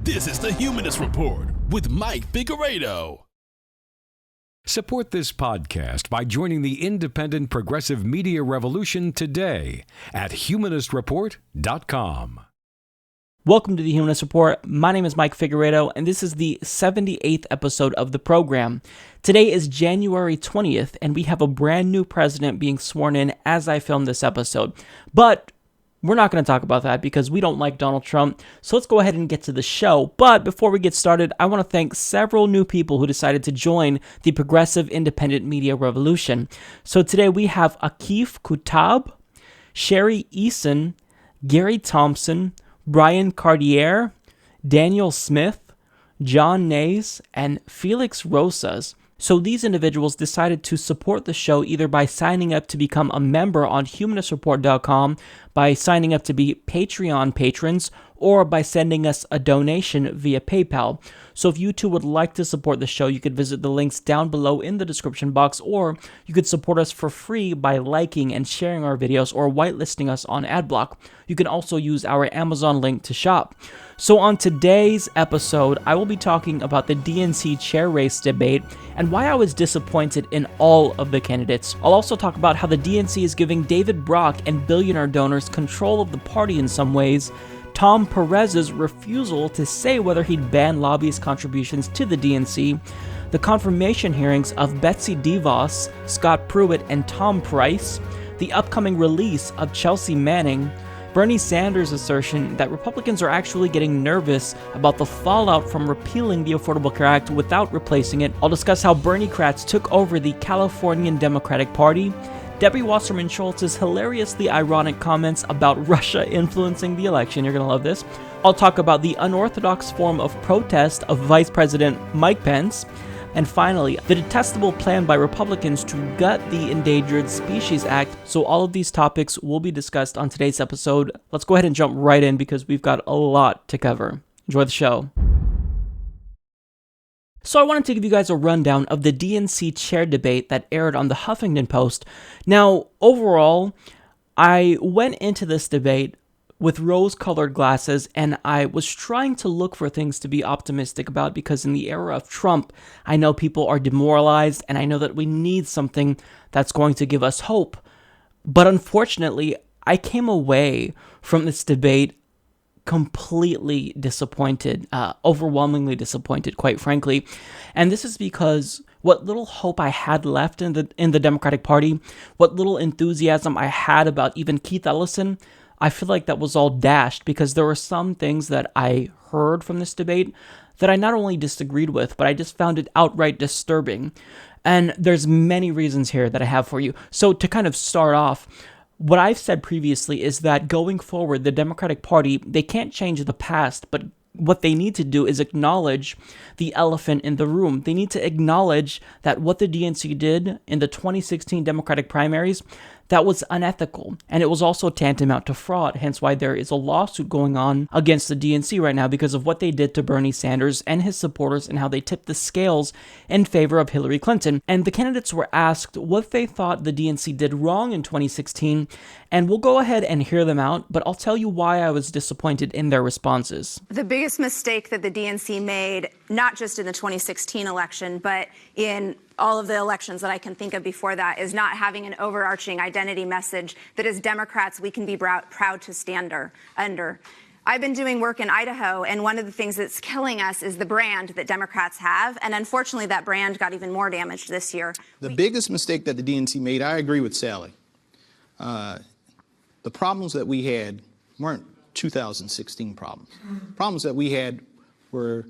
This is the Humanist Report with Mike Figueredo. Support this podcast by joining the independent progressive media revolution today at humanistreport.com. Welcome to the Humanist Report. My name is Mike Figueredo, and this is the 78th episode of the program. Today is January 20th, and we have a brand new president being sworn in as I film this episode. But we're not going to talk about that because we don't like Donald Trump, so let's go ahead and get to the show. But before we get started, I want to thank several new people who decided to join the progressive independent media revolution. So today we have Akif Kutab, Sherry Eason, Gary Thompson, Brian Cartier, Daniel Smith, John Nays, and Felix Rosas. So these individuals decided to support the show either by signing up to become a member on humanistreport.com, by signing up to be Patreon patrons, or by sending us a donation via PayPal. So if you too would like to support the show, you could visit the links down below in the description box, or you could support us for free by liking and sharing our videos or whitelisting us on Adblock. You can also use our Amazon link to shop. So on today's episode, I will be talking about the DNC chair race debate and why I was disappointed in all of the candidates. I'll also talk about how the DNC is giving David Brock and billionaire donors control of the party in some ways, Tom Perez's refusal to say whether he'd ban lobbyist contributions to the DNC, the confirmation hearings of Betsy DeVos, Scott Pruitt, and Tom Price, the upcoming release of Chelsea Manning, Bernie Sanders' assertion that Republicans are actually getting nervous about the fallout from repealing the Affordable Care Act without replacing it. I'll discuss how Bernie-crats took over the Californian Democratic Party, Debbie Wasserman Schultz's hilariously ironic comments about Russia influencing the election. You're going to love this. I'll talk about the unorthodox form of protest of Vice President Mike Pence. And finally, the detestable plan by Republicans to gut the Endangered Species Act. So all of these topics will be discussed on today's episode. Let's go ahead and jump right in because we've got a lot to cover. Enjoy the show. So I wanted to give you guys a rundown of the DNC chair debate that aired on the Huffington Post. Now, overall, I went into this debate with rose-colored glasses, and I was trying to look for things to be optimistic about because in the era of Trump, I know people are demoralized, and I know that we need something that's going to give us hope. But unfortunately, I came away from this debate completely disappointed, overwhelmingly disappointed, quite frankly. And this is because what little hope I had left in the Democratic Party, what little enthusiasm I had about even Keith Ellison, I feel like that was all dashed because there were some things that I heard from this debate that I not only disagreed with, but I just found it outright disturbing. And there's many reasons here that I have for you. So to kind of start off, what I've said previously is that going forward, the Democratic Party, they can't change the past, but what they need to do is acknowledge the elephant in the room. They need to acknowledge that what the DNC did in the 2016 Democratic primaries, that was unethical, and it was also tantamount to fraud, hence why there is a lawsuit going on against the DNC right now because of what they did to Bernie Sanders and his supporters and how they tipped the scales in favor of Hillary Clinton. And the candidates were asked what they thought the DNC did wrong in 2016, and we'll go ahead and hear them out, but I'll tell you why I was disappointed in their responses. The biggest mistake that the DNC made, not just in the 2016 election, but in all of the elections that I can think of before that, is not having an overarching identity message that as Democrats we can be proud to stand under. I've been doing work in Idaho, and one of the things that's killing us is the brand that Democrats have, and unfortunately that brand got even more damaged this year. The biggest mistake that the DNC made, I agree with Sally. The problems that we had weren't 2016 problems. Problems that we had were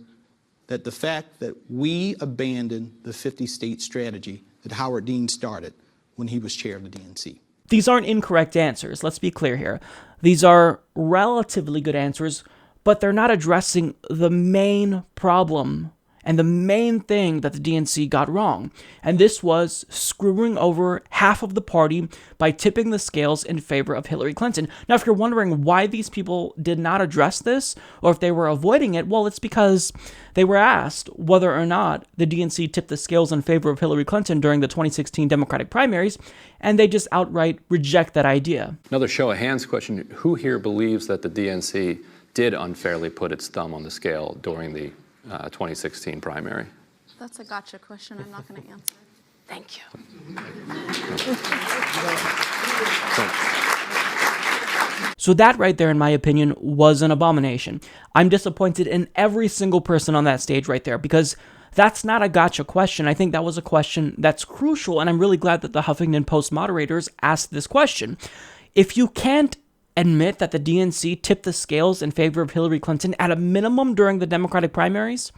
that the fact that we abandoned the 50-state strategy that Howard Dean started when he was chair of the DNC. These aren't incorrect answers. Let's be clear here. These are relatively good answers, but they're not addressing the main problem and the main thing that the DNC got wrong. And this was screwing over half of the party by tipping the scales in favor of Hillary Clinton. Now, if you're wondering why these people did not address this, or if they were avoiding it, well, it's because they were asked whether or not the DNC tipped the scales in favor of Hillary Clinton during the 2016 Democratic primaries, and they just outright reject that idea. Another show of hands question. Who here believes that the DNC did unfairly put its thumb on the scale during the 2016 primary? That's a gotcha question I'm not going to answer. Thank you. So that right there, in my opinion, was an abomination. I'm disappointed in every single person on that stage right there, because that's not a gotcha question. I think that was a question that's crucial, and I'm really glad that the Huffington Post moderators asked this question. If you can't admit that the DNC tipped the scales in favor of Hillary Clinton at a minimum during the Democratic primaries,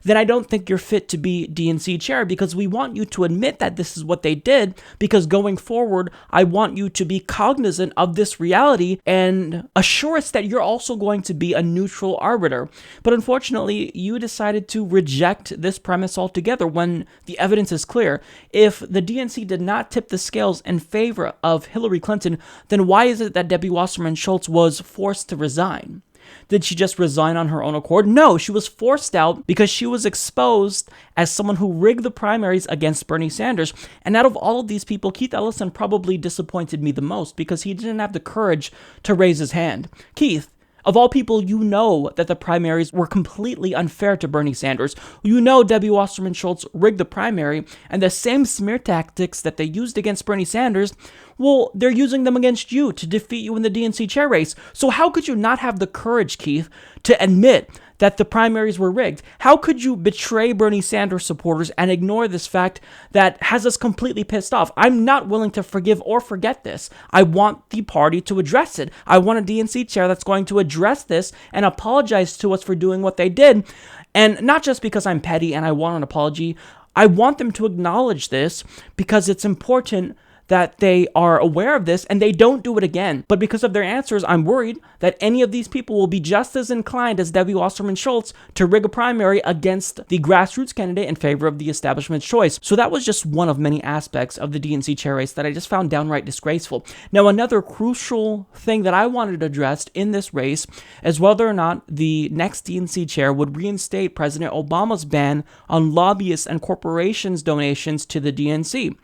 then I don't think you're fit to be DNC chair, because we want you to admit that this is what they did, because going forward, I want you to be cognizant of this reality and assure us that you're also going to be a neutral arbiter. But unfortunately, you decided to reject this premise altogether when the evidence is clear. If the DNC did not tip the scales in favor of Hillary Clinton, then why is it that Debbie Wasserman Schultz was forced to resign? Did she just resign on her own accord? No, she was forced out because she was exposed as someone who rigged the primaries against Bernie Sanders. And out of all of these people, Keith Ellison probably disappointed me the most because he didn't have the courage to raise his hand. Keith, of all people, you know that the primaries were completely unfair to Bernie Sanders. You know Debbie Wasserman Schultz rigged the primary, and the same smear tactics that they used against Bernie Sanders, well, they're using them against you to defeat you in the DNC chair race. So how could you not have the courage, Keith, to admit that the primaries were rigged? How could you betray Bernie Sanders supporters and ignore this fact that has us completely pissed off? I'm not willing to forgive or forget this. I want the party to address it. I want a DNC chair that's going to address this and apologize to us for doing what they did. And not just because I'm petty and I want an apology. I want them to acknowledge this because it's important that they are aware of this and they don't do it again. But because of their answers, I'm worried that any of these people will be just as inclined as Debbie Wasserman Schultz to rig a primary against the grassroots candidate in favor of the establishment's choice. So that was just one of many aspects of the DNC chair race that I just found downright disgraceful. Now, another crucial thing that I wanted addressed in this race is whether or not the next DNC chair would reinstate President Obama's ban on lobbyists and corporations' donations to the DNC.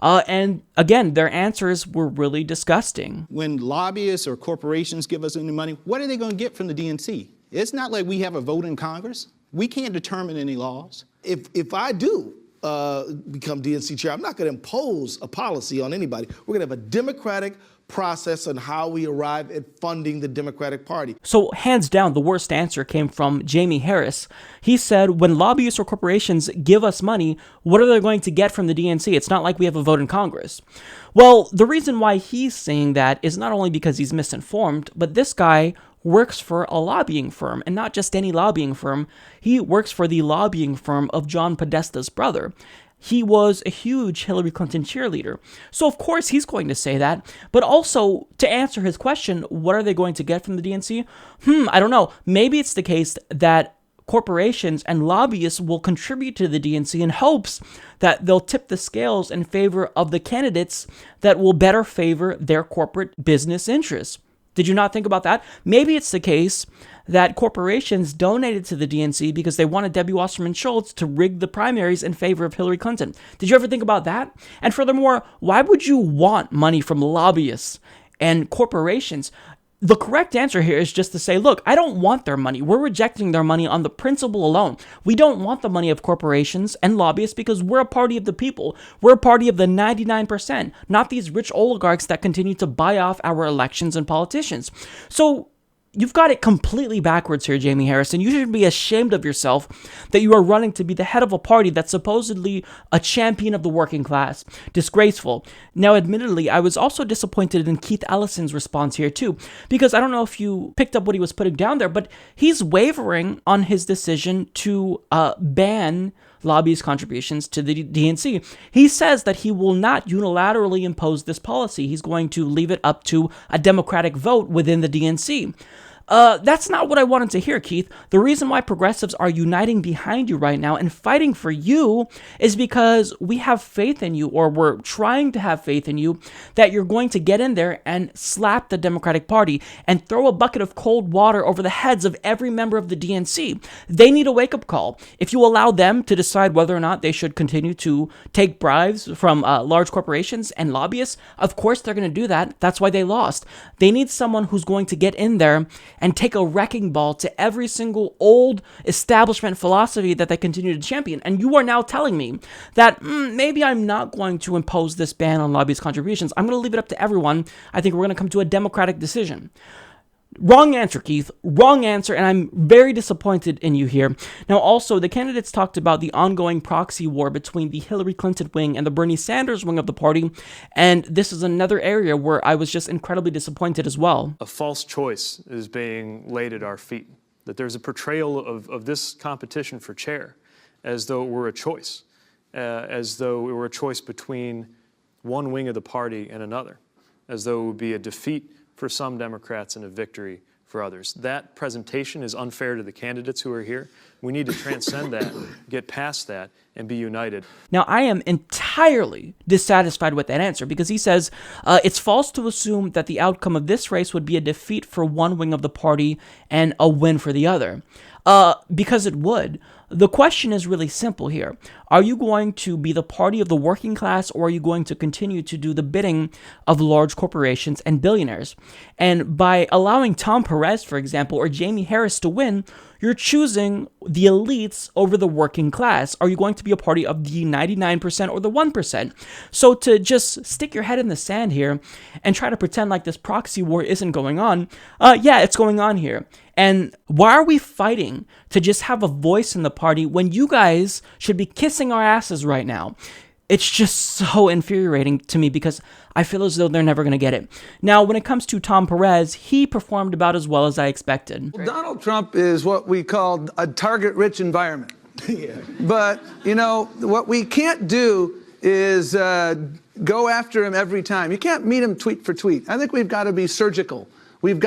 And again, their answers were really disgusting. When lobbyists or corporations give us any money, what are they going to get from the DNC? It's not like we have a vote in Congress. We can't determine any laws. If I do become DNC chair, I'm not going to impose a policy on anybody. We're going to have a democratic process on how we arrive at funding the Democratic Party. So hands down, the worst answer came from Jamie Harris. He said, when lobbyists or corporations give us money, what are they going to get from the DNC? It's not like we have a vote in Congress. Well, the reason why he's saying that is not only because he's misinformed, but this guy works for a lobbying firm, and not just any lobbying firm. He works for the lobbying firm of John Podesta's brother. He was a huge Hillary Clinton cheerleader. So of course he's going to say that. But also, to answer his question, what are they going to get from the DNC? I don't know. Maybe it's the case that corporations and lobbyists will contribute to the DNC in hopes that they'll tip the scales in favor of the candidates that will better favor their corporate business interests. Did you not think about that? Maybe it's the case that corporations donated to the DNC because they wanted Debbie Wasserman Schultz to rig the primaries in favor of Hillary Clinton. Did you ever think about that? And furthermore, why would you want money from lobbyists and corporations? The correct answer here is just to say, look, I don't want their money. We're rejecting their money on the principle alone. We don't want the money of corporations and lobbyists because we're a party of the people. We're a party of the 99%, not these rich oligarchs that continue to buy off our elections and politicians. So you've got it completely backwards here, Jamie Harrison. You should be ashamed of yourself that you are running to be the head of a party that's supposedly a champion of the working class. Disgraceful. Now, admittedly, I was also disappointed in Keith Ellison's response here too, because I don't know if you picked up what he was putting down there, but he's wavering on his decision to ban lobbyist contributions to the DNC. He says that he will not unilaterally impose this policy. He's going to leave it up to a democratic vote within the DNC. That's not what I wanted to hear, Keith. The reason why progressives are uniting behind you right now and fighting for you is because we have faith in you, or we're trying to have faith in you, that you're going to get in there and slap the Democratic Party and throw a bucket of cold water over the heads of every member of the DNC. They need a wake-up call. If you allow them to decide whether or not they should continue to take bribes from large corporations and lobbyists, of course they're going to do that. That's why they lost. They need someone who's going to get in there and take a wrecking ball to every single old establishment philosophy that they continue to champion. And you are now telling me that maybe I'm not going to impose this ban on lobbyist contributions. I'm going to leave it up to everyone. I think we're going to come to a democratic decision. Wrong answer, Keith. Wrong answer, and I'm very disappointed in you here. Now, also, the candidates talked about the ongoing proxy war between the Hillary Clinton wing and the Bernie Sanders wing of the party, and this is another area where I was just incredibly disappointed as well. A false choice is being laid at our feet, that there's a portrayal of this competition for chair as though it were a choice, as though it were a choice between one wing of the party and another, as though it would be a defeat for some Democrats and a victory for others. That presentation is unfair to the candidates who are here. We need to transcend that, get past that, and be united. Now, I am entirely dissatisfied with that answer because he says it's false to assume that the outcome of this race would be a defeat for one wing of the party and a win for the other. Because it would. The question is really simple here. Are you going to be the party of the working class, or are you going to continue to do the bidding of large corporations and billionaires? And by allowing Tom Perez, for example, or Jamie Harris to win, you're choosing the elites over the working class. Are you going to be a party of the 99% or the 1%? So to just stick your head in the sand here and try to pretend like this proxy war isn't going on, yeah, it's going on here. And why are we fighting to just have a voice in the party when you guys should be kissing our asses right now? It's just so infuriating to me because I feel as though they're never going to get it. Now, when it comes to Tom Perez, he performed about as well as I expected. Well, Donald Trump is what we call a target-rich environment. Yeah. But, you know, what we can't do is go after him every time. You can't meet him tweet for tweet. I think we've got to be surgical. We've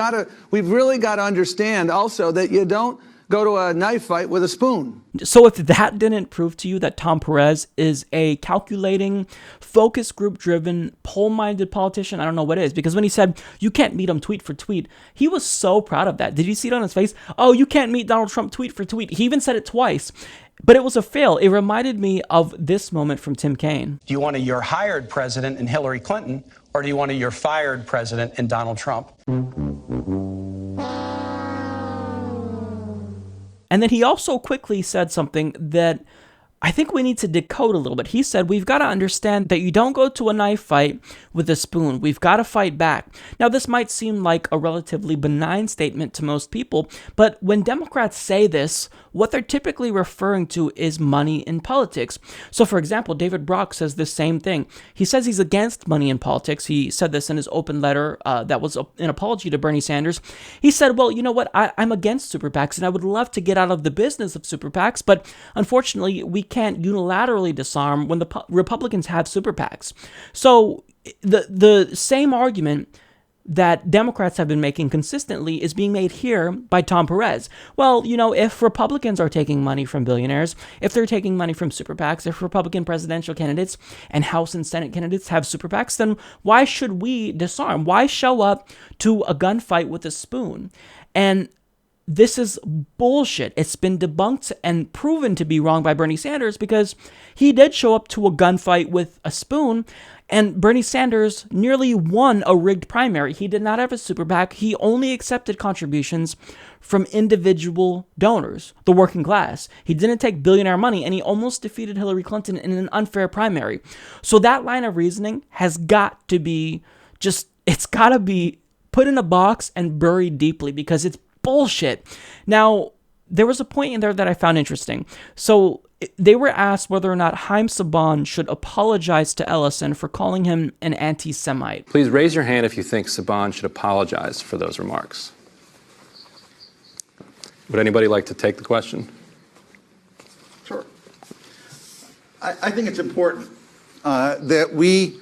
really got to understand also that you don't go to a knife fight with a spoon. So if that didn't prove to you that Tom Perez is a calculating, focus group-driven, poll-minded politician, I don't know what is. Because when he said, you can't meet him tweet for tweet, he was so proud of that. Did you see it on his face? Oh, you can't meet Donald Trump tweet for tweet. He even said it twice. But it was a fail. It reminded me of this moment from Tim Kaine. Do you want a you're hired president in Hillary Clinton, or do you want a you're fired president in Donald Trump? And then he also quickly said something that I think we need to decode a little bit. He said, we've got to understand that you don't go to a knife fight with a spoon. We've got to fight back. Now, this might seem like a relatively benign statement to most people, but when Democrats say this, what they're typically referring to is money in politics. So, for example, David Brock says the same thing. He says he's against money in politics. He said this in his open letter that was an apology to Bernie Sanders. He said, well, you know what? I'm against super PACs, and I would love to get out of the business of super PACs, but unfortunately, we can't unilaterally disarm when the Republicans have super PACs. So the same argument that Democrats have been making consistently is being made here by Tom Perez. Well, you know, if Republicans are taking money from billionaires, if they're taking money from super PACs, if Republican presidential candidates and House and Senate candidates have super PACs, then why should we disarm? Why show up to a gunfight with a spoon? And this is bullshit. It's been debunked and proven to be wrong by Bernie Sanders because he did show up to a gunfight with a spoon, and Bernie Sanders nearly won a rigged primary. He did not have a super PAC. He only accepted contributions from individual donors, the working class. He didn't take billionaire money, and he almost defeated Hillary Clinton in an unfair primary. So that line of reasoning has got to be it's got to be put in a box and buried deeply because it's bullshit. Now, there was a point in there that I found interesting. So they were asked whether or not Haim Saban should apologize to Ellison for calling him an anti-Semite. Please raise your hand if you think Saban should apologize for those remarks. Would anybody like to take the question? Sure. I think it's important that we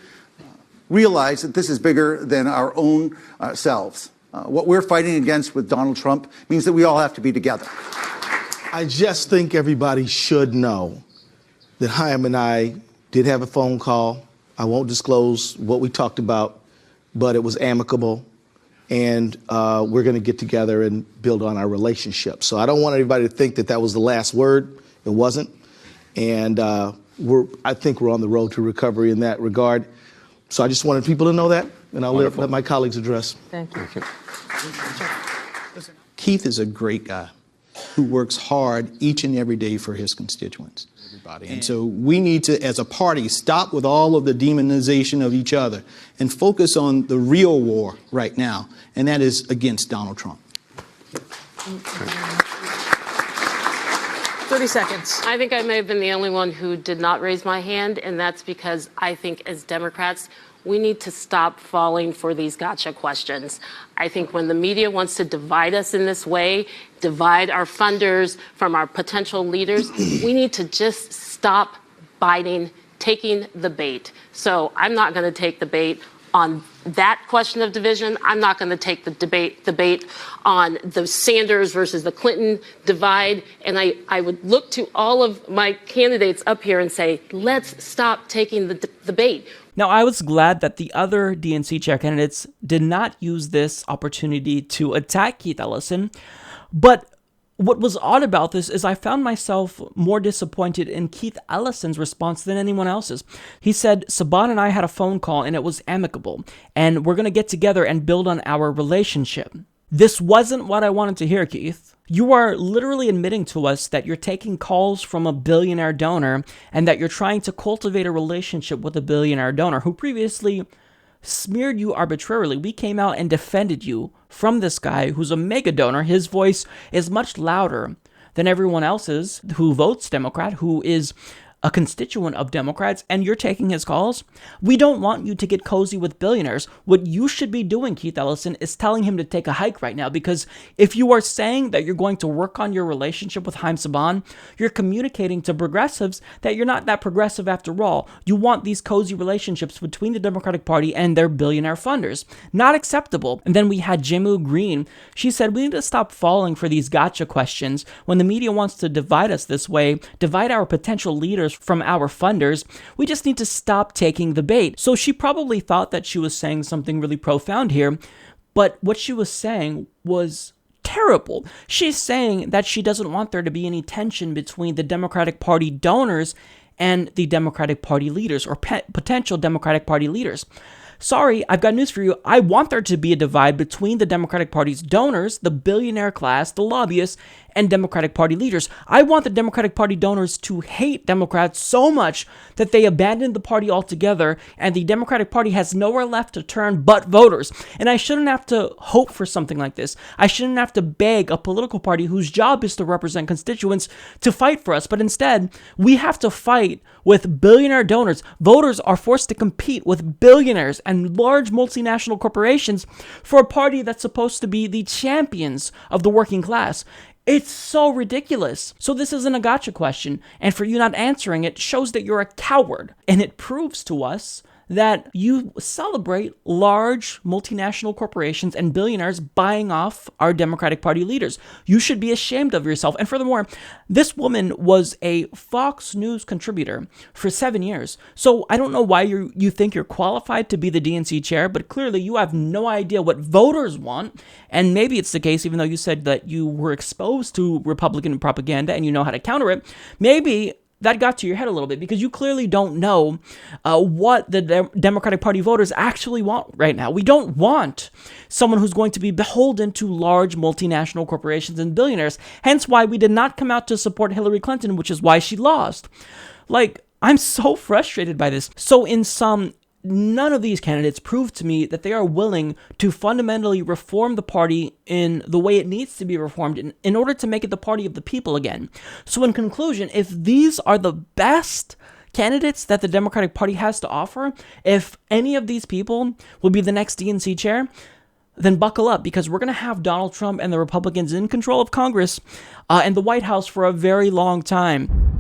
realize that this is bigger than our own selves. What we're fighting against with Donald Trump means that we all have to be together. I just think everybody should know that Haim and I did have a phone call. I won't disclose what we talked about, but it was amicable, and we're going to get together and build on our relationship. So I don't want everybody to think that that was the last word. It wasn't. And I think we're on the road to recovery in that regard. So I just wanted people to know that, and I'll let my colleagues address. Thank you. Thank you. Listen. Keith is a great guy who works hard each and every day for his constituents. And so we need to, as a party, stop with all of the demonization of each other and focus on the real war right now, and that is against Donald Trump. 30 seconds. I think I may have been the only one who did not raise my hand, and that's because I think as Democrats, we need to stop falling for these gotcha questions. I think when the media wants to divide us in this way, divide our funders from our potential leaders, we need to just stop taking the bait. So I'm not going to take the bait on that question of division. I'm not going to take the debate on the Sanders versus the Clinton divide. And I would look to all of my candidates up here and say, let's stop taking the debate. Now, I was glad that the other DNC chair candidates did not use this opportunity to attack Keith Ellison, but what was odd about this is I found myself more disappointed in Keith Ellison's response than anyone else's. He said, Saban and I had a phone call and it was amicable, and we're going to get together and build on our relationship. This wasn't what I wanted to hear, Keith. You are literally admitting to us that you're taking calls from a billionaire donor and that you're trying to cultivate a relationship with a billionaire donor who previously smeared you arbitrarily. We came out and defended you from this guy who's a mega donor. His voice is much louder than everyone else's who votes Democrat, who is a constituent of Democrats, and you're taking his calls. We don't want you to get cozy with billionaires. What you should be doing, Keith Ellison, is telling him to take a hike right now, because if you are saying that you're going to work on your relationship with Haim Saban, you're communicating to progressives that you're not that progressive after all. You want these cozy relationships between the Democratic Party and their billionaire funders. Not acceptable. And then we had Jimu Green. She said, we need to stop falling for these gotcha questions. When the media wants to divide us this way, divide our potential leaders from our funders, we just need to stop taking the bait. So she probably thought that she was saying something really profound here, but what she was saying was terrible. She's saying that she doesn't want there to be any tension between the Democratic Party donors and the Democratic Party leaders, or potential Democratic Party leaders. Sorry, I've got news for you. I want there to be a divide between the Democratic Party's donors, the billionaire class, the lobbyists, and Democratic Party leaders. I want the Democratic Party donors to hate Democrats so much that they abandon the party altogether, and the Democratic Party has nowhere left to turn but voters. And I shouldn't have to hope for something like this. I shouldn't have to beg a political party whose job is to represent constituents to fight for us. But instead, we have to fight with billionaire donors. Voters are forced to compete with billionaires and large multinational corporations for a party that's supposed to be the champions of the working class. It's so ridiculous. So this isn't a gotcha question, and for you not answering it shows that you're a coward, and it proves to us that you celebrate large multinational corporations and billionaires buying off our Democratic Party leaders. You should be ashamed of yourself. And furthermore, this woman was a Fox News contributor for 7 years. So I don't know why you think you're qualified to be the DNC chair, but clearly you have no idea what voters want. And maybe it's the case, even though you said that you were exposed to Republican propaganda and you know how to counter it, maybe that got to your head a little bit, because you clearly don't know what the Democratic Party voters actually want right now. We don't want someone who's going to be beholden to large multinational corporations and billionaires. Hence why we did not come out to support Hillary Clinton, which is why she lost. I'm so frustrated by this. So in sum, none of these candidates prove to me that they are willing to fundamentally reform the party in the way it needs to be reformed in order to make it the party of the people again. So in conclusion, if these are the best candidates that the Democratic Party has to offer, if any of these people will be the next DNC chair, then buckle up, because we're going to have Donald Trump and the Republicans in control of Congress and the White House for a very long time.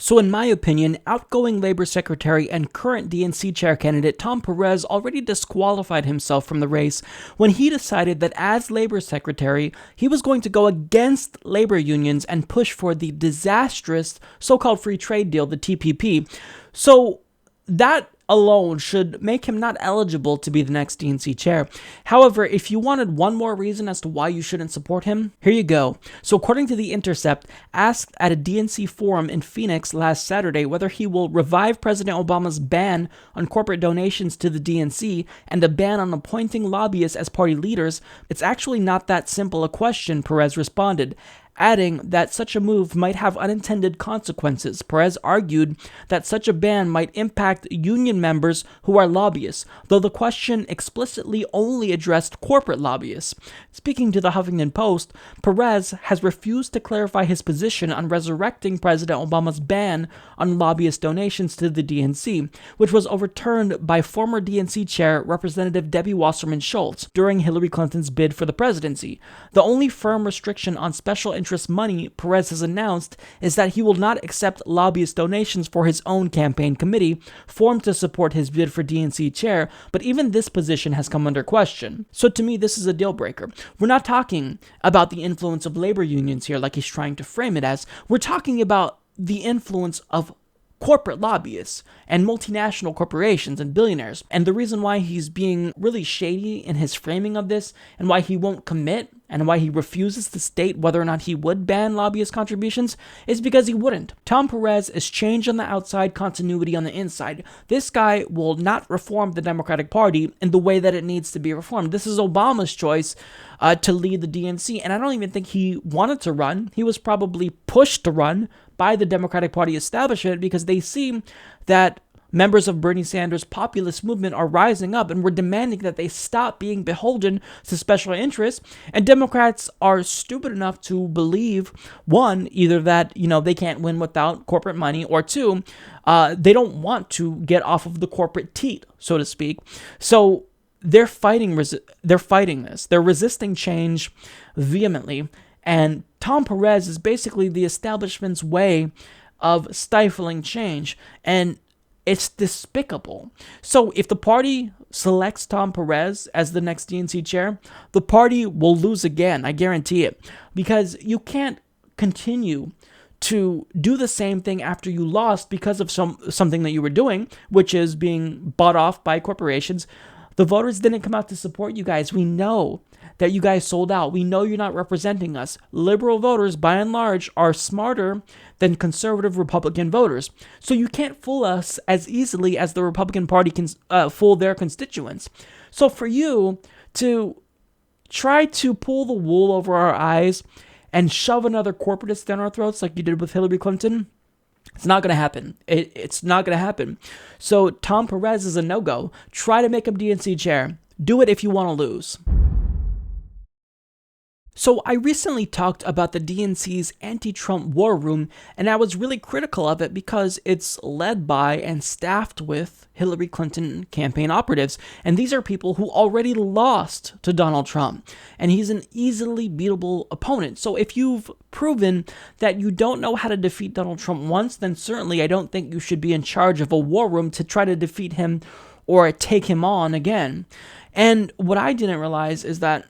So in my opinion, outgoing Labor Secretary and current DNC chair candidate Tom Perez already disqualified himself from the race when he decided that as Labor Secretary, he was going to go against labor unions and push for the disastrous so-called free trade deal, the TPP. So that alone should make him not eligible to be the next DNC chair. However, if you wanted one more reason as to why you shouldn't support him, here you go. So according to The Intercept, asked at a DNC forum in Phoenix last Saturday whether he will revive President Obama's ban on corporate donations to the DNC and a ban on appointing lobbyists as party leaders, it's actually not that simple a question, Perez responded, adding that such a move might have unintended consequences. Perez argued that such a ban might impact union members who are lobbyists, though the question explicitly only addressed corporate lobbyists. Speaking to the Huffington Post, Perez has refused to clarify his position on resurrecting President Obama's ban on lobbyist donations to the DNC, which was overturned by former DNC chair Representative Debbie Wasserman Schultz during Hillary Clinton's bid for the presidency. The only firm restriction on special interest money Perez has announced is that he will not accept lobbyist donations for his own campaign committee, formed to support his bid for DNC chair, but even this position has come under question. So to me, this is a deal breaker. We're not talking about the influence of labor unions here like he's trying to frame it as. We're talking about the influence of corporate lobbyists and multinational corporations and billionaires. And the reason why he's being really shady in his framing of this and why he won't commit and why he refuses to state whether or not he would ban lobbyist contributions is because he wouldn't. Tom Perez is change on the outside, continuity on the inside. This guy will not reform the Democratic Party in the way that it needs to be reformed. This is Obama's choice to lead the DNC, and I don't even think he wanted to run. He was probably pushed to run by the Democratic Party establishment because they see that members of Bernie Sanders' populist movement are rising up and we're demanding that they stop being beholden to special interests. And Democrats are stupid enough to believe, one, either that, they can't win without corporate money, or two, they don't want to get off of the corporate teat, so to speak. So they're fighting this. They're resisting change vehemently. And Tom Perez is basically the establishment's way of stifling change. And it's despicable. So if the party selects Tom Perez as the next DNC chair, the party will lose again. I guarantee it. Because you can't continue to do the same thing after you lost because of something that you were doing, which is being bought off by corporations. The voters didn't come out to support you guys. We know that you guys sold out. We know you're not representing us. Liberal voters, by and large, are smarter than conservative Republican voters. So you can't fool us as easily as the Republican Party can fool their constituents. So for you to try to pull the wool over our eyes and shove another corporatist down our throats like you did with Hillary Clinton, it's not going to happen. It's not going to happen. So Tom Perez is a no-go. Try to make him DNC chair. Do it if you want to lose. So I recently talked about the DNC's anti-Trump war room, and I was really critical of it because it's led by and staffed with Hillary Clinton campaign operatives, and these are people who already lost to Donald Trump, and he's an easily beatable opponent. So if you've proven that you don't know how to defeat Donald Trump once, then certainly I don't think you should be in charge of a war room to try to defeat him or take him on again. And what I didn't realize is that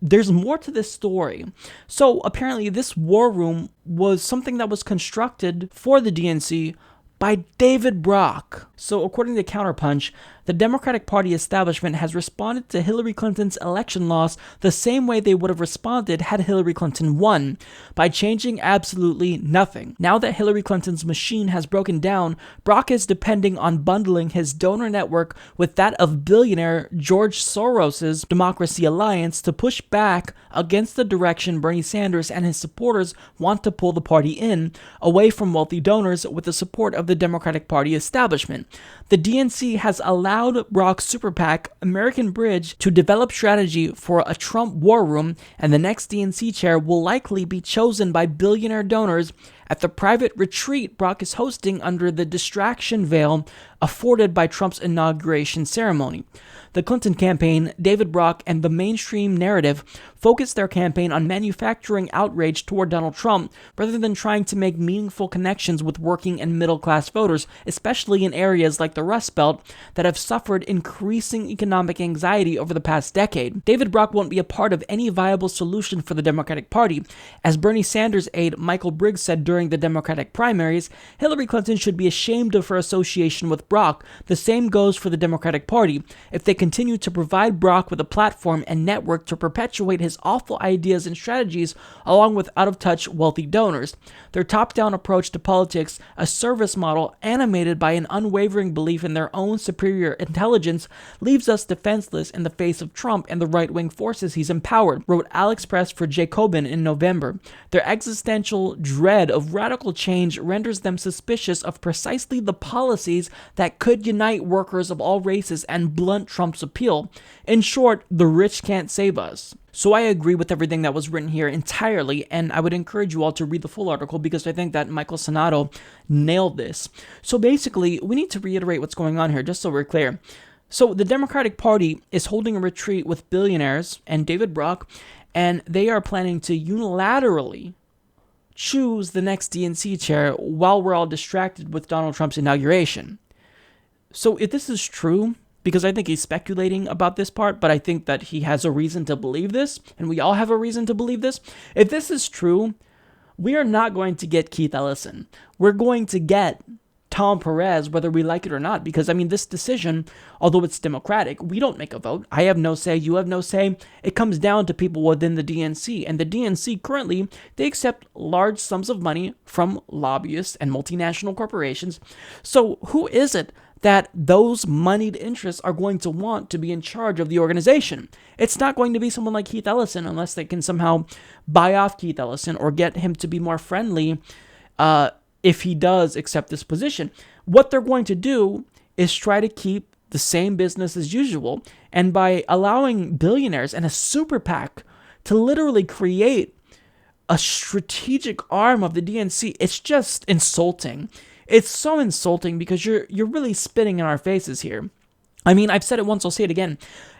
there's more to this story. So apparently this war room was something that was constructed for the DNC by David Brock. So according to Counterpunch, the Democratic Party establishment has responded to Hillary Clinton's election loss the same way they would have responded had Hillary Clinton won, by changing absolutely nothing. Now that Hillary Clinton's machine has broken down, Brock is depending on bundling his donor network with that of billionaire George Soros's Democracy Alliance to push back against the direction Bernie Sanders and his supporters want to pull the party in, away from wealthy donors with the support of the Democratic Party establishment. The DNC has allowed Brock's super PAC, American Bridge, to develop strategy for a Trump war room, and the next DNC chair will likely be chosen by billionaire donors at the private retreat Brock is hosting under the distraction veil afforded by Trump's inauguration ceremony. The Clinton campaign, David Brock, and the mainstream narrative focused their campaign on manufacturing outrage toward Donald Trump rather than trying to make meaningful connections with working and middle-class voters, especially in areas like the Rust Belt that have suffered increasing economic anxiety over the past decade. David Brock won't be a part of any viable solution for the Democratic Party. As Bernie Sanders aide Michael Briggs said during during the Democratic primaries, Hillary Clinton should be ashamed of her association with Brock. The same goes for the Democratic Party. If they continue to provide Brock with a platform and network to perpetuate his awful ideas and strategies along with out-of-touch wealthy donors. Their top-down approach to politics, a service model animated by an unwavering belief in their own superior intelligence, leaves us defenseless in the face of Trump and the right-wing forces he's empowered, wrote Alex Press for Jacobin in November. Their existential dread of radical change renders them suspicious of precisely the policies that could unite workers of all races and blunt Trump's appeal. In short, the rich can't save us. So I agree with everything that was written here entirely, and I would encourage you all to read the full article because I think that Michael Sonato nailed this. So basically, we need to reiterate what's going on here, just so we're clear. So the Democratic Party is holding a retreat with billionaires and David Brock, and they are planning to unilaterally choose the next DNC chair while we're all distracted with Donald Trump's inauguration. So if this is true, because I think he's speculating about this part, but I think that he has a reason to believe this, and we all have a reason to believe this. If this is true, we are not going to get Keith Ellison. We're going to get Tom Perez, whether we like it or not, because, I mean, this decision, although it's democratic, we don't make a vote. I have no say, you have no say. It comes down to people within the DNC, and the DNC currently, they accept large sums of money from lobbyists and multinational corporations. So who is it that those moneyed interests are going to want to be in charge of the organization? It's not going to be someone like Keith Ellison unless they can somehow buy off Keith Ellison or get him to be more friendly if he does accept this position. What they're going to do is try to keep the same business as usual. And by allowing billionaires and a super PAC to literally create a strategic arm of the DNC, it's just insulting. It's so insulting because you're really spitting in our faces here. I mean, I've said it once, I'll say it again.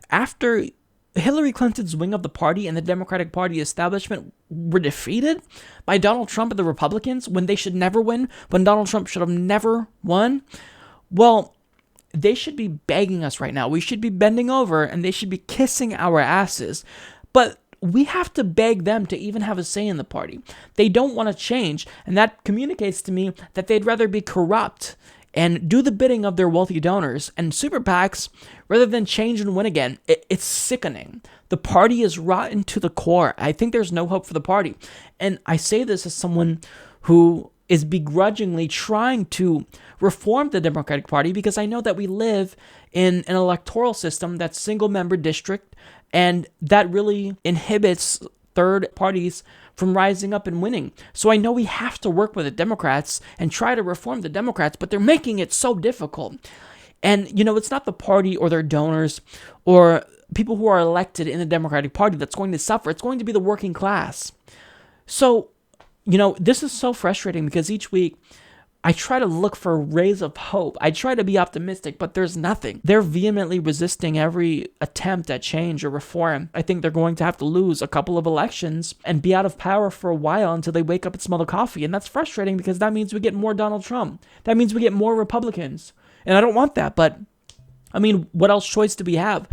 After Hillary Clinton's wing of the party and the Democratic Party establishment were defeated by Donald Trump and the Republicans when they should never win, when Donald Trump should have never won, well, they should be begging us right now. We should be bending over and they should be kissing our asses. But we have to beg them to even have a say in the party. They don't want to change, and that communicates to me that they'd rather be corrupt and do the bidding of their wealthy donors and super PACs rather than change and win again. It's sickening. The party is rotten to the core. I think there's no hope for the party. And I say this as someone who is begrudgingly trying to reform the Democratic Party because I know that we live in an electoral system that's single-member district, and that really inhibits third parties from rising up and winning. So I know we have to work with the Democrats and try to reform the Democrats, but they're making it so difficult. And, you know, it's not the party or their donors or people who are elected in the Democratic Party that's going to suffer. It's going to be the working class. So, you know, this is so frustrating because each week I try to look for rays of hope. I try to be optimistic, but there's nothing. They're vehemently resisting every attempt at change or reform. I think they're going to have to lose a couple of elections and be out of power for a while until they wake up and smell the coffee. And that's frustrating because that means we get more Donald Trump. That means we get more Republicans. And I don't want that, but I mean, what else choice do we have?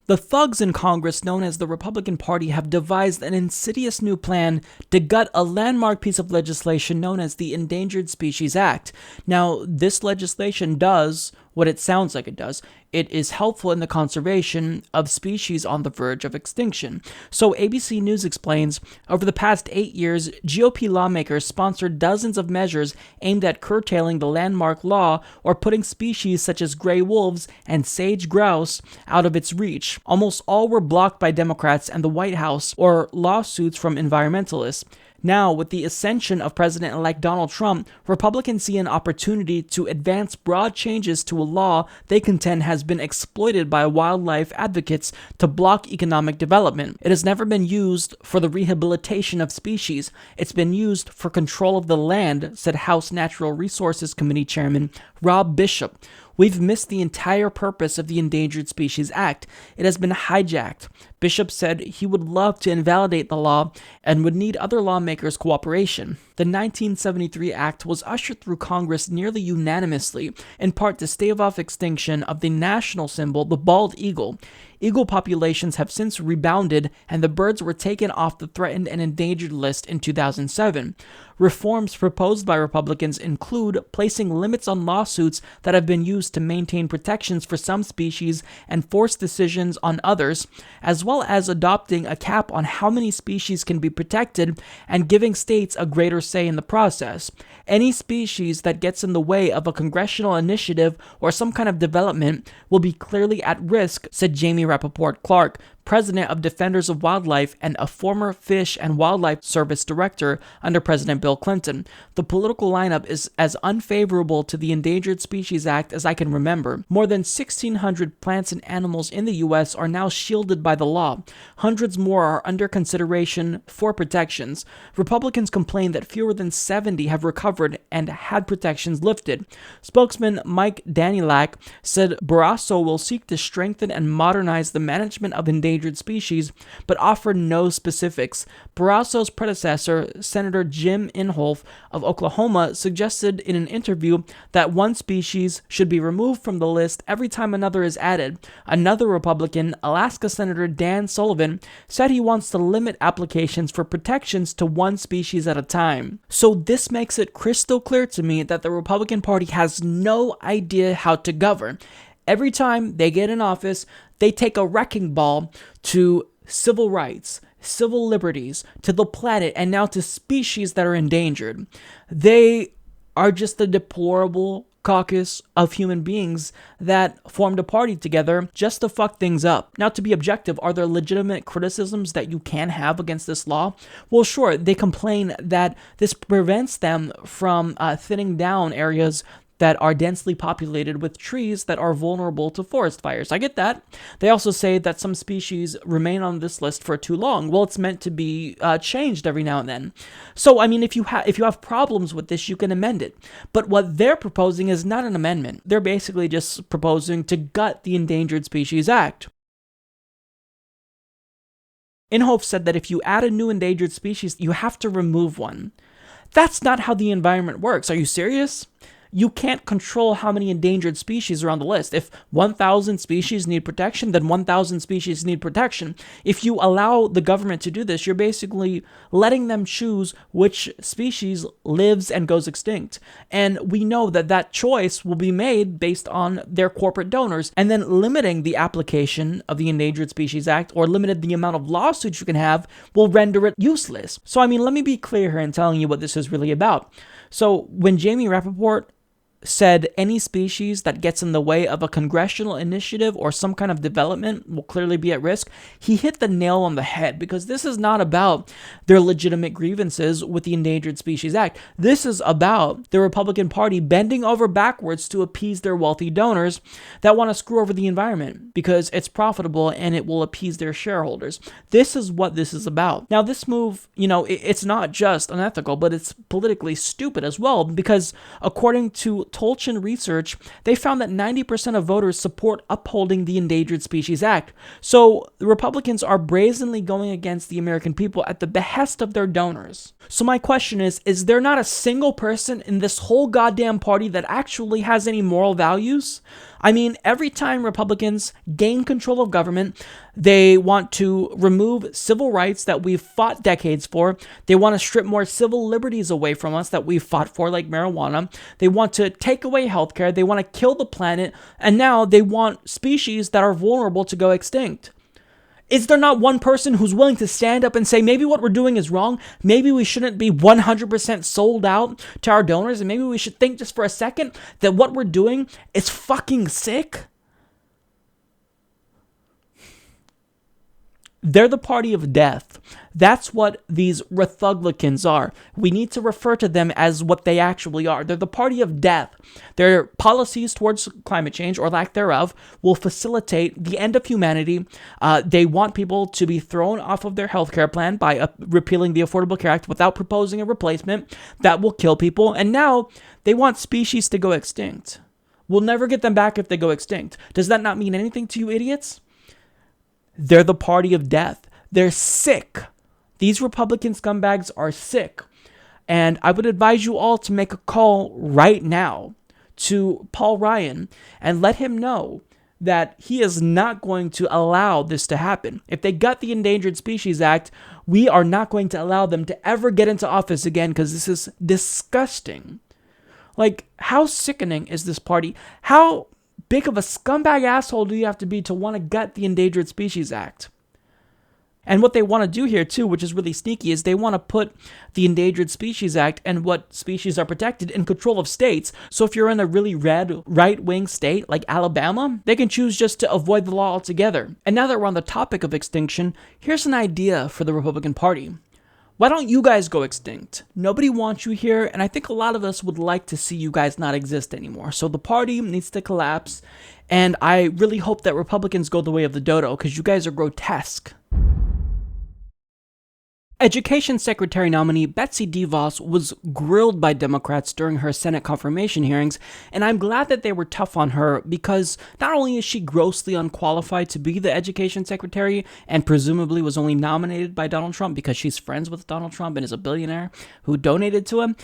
The thugs in Congress, known as the Republican Party, have devised an insidious new plan to gut a landmark piece of legislation known as the Endangered Species Act. Now, this legislation does what it sounds like it does. It is helpful in the conservation of species on the verge of extinction. So ABC News explains, over the past 8 years, GOP lawmakers sponsored dozens of measures aimed at curtailing the landmark law or putting species such as gray wolves and sage grouse out of its reach. Almost all were blocked by Democrats and the White House or lawsuits from environmentalists. Now, with the ascension of President-elect Donald Trump, Republicans see an opportunity to advance broad changes to a law they contend has been exploited by wildlife advocates to block economic development. It has never been used for the rehabilitation of species. It's been used for control of the land, said House Natural Resources Committee Chairman Rob Bishop. We've missed the entire purpose of the Endangered Species Act. It has been hijacked. Bishop said he would love to invalidate the law and would need other lawmakers' cooperation. The 1973 Act was ushered through Congress nearly unanimously, in part to stave off extinction of the national symbol, the bald eagle. Eagle populations have since rebounded, and the birds were taken off the threatened and endangered list in 2007. Reforms proposed by Republicans include placing limits on lawsuits that have been used to maintain protections for some species and force decisions on others, as well as adopting a cap on how many species can be protected and giving states a greater say in the process. Any species that gets in the way of a congressional initiative or some kind of development will be clearly at risk, said Jamie Rappaport Clark, president of Defenders of Wildlife and a former Fish and Wildlife Service director under President Bill Clinton. The political lineup is as unfavorable to the Endangered Species Act as I can remember. More than 1,600 plants and animals in the U.S. are now shielded by the law. Hundreds more are under consideration for protections. Republicans complain that fewer than 70 have recovered and had protections lifted. Spokesman Mike Danilak said Barrasso will seek to strengthen and modernize the management of endangered species, but offered no specifics. Barrasso's predecessor, Senator Jim Inhofe of Oklahoma, suggested in an interview that one species should be removed from the list every time another is added. Another Republican, Alaska Senator Dan Sullivan, said he wants to limit applications for protections to one species at a time. So this makes it crystal clear to me that the Republican Party has no idea how to govern. Every time they get in office, they take a wrecking ball to civil rights, civil liberties, to the planet, and now to species that are endangered. They are just a deplorable caucus of human beings that formed a party together just to fuck things up. Now, to be objective, are there legitimate criticisms that you can have against this law? Well, sure, they complain that this prevents them from thinning down areas that are densely populated with trees that are vulnerable to forest fires. I get that. They also say that some species remain on this list for too long. Well, it's meant to be changed every now and then. So, I mean, if you have problems with this, you can amend it. But what they're proposing is not an amendment. They're basically just proposing to gut the Endangered Species Act. Inhofe said that if you add a new endangered species, you have to remove one. That's not how the environment works. Are you serious? You can't control how many endangered species are on the list. If 1,000 species need protection, then 1,000 species need protection. If you allow the government to do this, you're basically letting them choose which species lives and goes extinct. And we know that that choice will be made based on their corporate donors. And then limiting the application of the Endangered Species Act or limited the amount of lawsuits you can have will render it useless. So, I mean, let me be clear here in telling you what this is really about. So when Jamie Rappaport said any species that gets in the way of a congressional initiative or some kind of development will clearly be at risk, he hit the nail on the head, because this is not about their legitimate grievances with the Endangered Species Act. This is about the Republican Party bending over backwards to appease their wealthy donors that want to screw over the environment because it's profitable and it will appease their shareholders. This is what this is about. Now, this move, it's not just unethical, but it's politically stupid as well, because according to Tolchin research, they found that 90% of voters support upholding the Endangered Species Act. So the Republicans are brazenly going against the American people at the behest of their donors. So my question is there not a single person in this whole goddamn party that actually has any moral values? I mean, every time Republicans gain control of government, they want to remove civil rights that we've fought decades for. They want to strip more civil liberties away from us that we've fought for, like marijuana. They want to take away healthcare. They want to kill the planet. And now they want species that are vulnerable to go extinct. Is there not one person who's willing to stand up and say, maybe what we're doing is wrong? Maybe we shouldn't be 100% sold out to our donors, and maybe we should think just for a second that what we're doing is fucking sick? They're the party of death. That's what these Rethuglicans are. We need to refer to them as what they actually are. They're the party of death. Their policies towards climate change, or lack thereof, will facilitate the end of humanity. They want people to be thrown off of their healthcare plan by repealing the Affordable Care Act without proposing a replacement. That will kill people. And now they want species to go extinct. We'll never get them back if they go extinct. Does that not mean anything to you idiots? They're the party of death. They're sick. These Republican scumbags are sick. And I would advise you all to make a call right now to Paul Ryan and let him know that he is not going to allow this to happen. If they got the Endangered Species Act, we are not going to allow them to ever get into office again because this is disgusting. Like, how sickening is this party? How big of a scumbag asshole do you have to be to want to gut the Endangered Species Act? And what they want to do here, too, which is really sneaky, is they want to put the Endangered Species Act and what species are protected in control of states. So if you're in a really red, right-wing state like Alabama, they can choose just to avoid the law altogether. And now that we're on the topic of extinction, here's an idea for the Republican Party. Why don't you guys go extinct? Nobody wants you here, and I think a lot of us would like to see you guys not exist anymore. So the party needs to collapse, and I really hope that Republicans go the way of the dodo, because you guys are grotesque. Education Secretary nominee Betsy DeVos was grilled by Democrats during her Senate confirmation hearings, and I'm glad that they were tough on her because not only is she grossly unqualified to be the Education Secretary and presumably was only nominated by Donald Trump because she's friends with Donald Trump and is a billionaire who donated to him,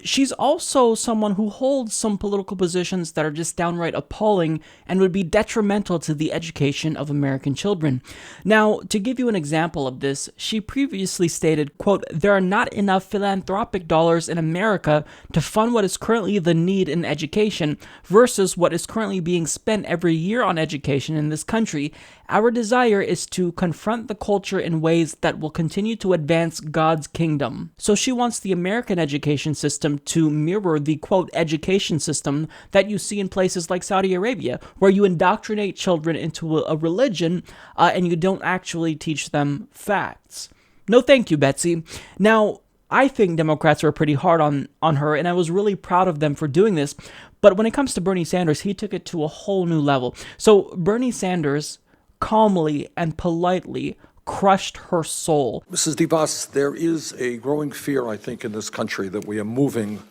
she's also someone who holds some political positions that are just downright appalling and would be detrimental to the education of American children. Now, to give you an example of this, she previously stated, quote, "There are not enough philanthropic dollars in America to fund what is currently the need in education versus what is currently being spent every year on education in this country. Our desire is to confront the culture in ways that will continue to advance God's kingdom." So she wants the American education system to mirror the, quote, education system that you see in places like Saudi Arabia, where you indoctrinate children into a religion and you don't actually teach them facts. No thank you, Betsy. Now, I think Democrats are pretty hard on her, and I was really proud of them for doing this. But when it comes to Bernie Sanders, he took it to a whole new level. So Bernie Sanders calmly and politely crushed her soul. Mrs. DeVos, there is a growing fear, I think, in this country that we are moving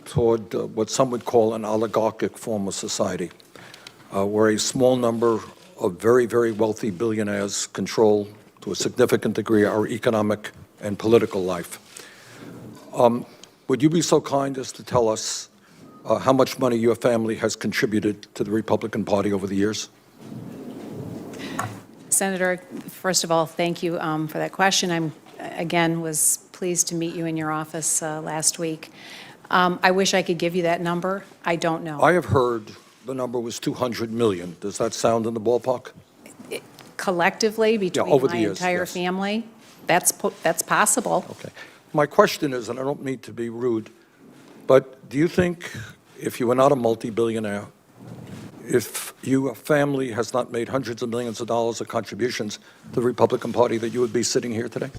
toward what some would call an oligarchic form of society, where a small number of very, very wealthy billionaires control to a significant degree our economic and political life. Would you be so kind as to tell us how much money your family has contributed to the Republican Party over the years? Senator, first of all, thank you for that question. Again, was pleased to meet you in your office last week. I wish I could give you that number. I don't know. I have heard the number was 200 million. Does that sound in the ballpark? Collectively, between over my the years, entire yes. family, that's possible. Okay. My question is, and I don't mean to be rude, but do you think if you were not a multi-billionaire, if your family has not made hundreds of millions of dollars of contributions to the Republican Party, that you would be sitting here today?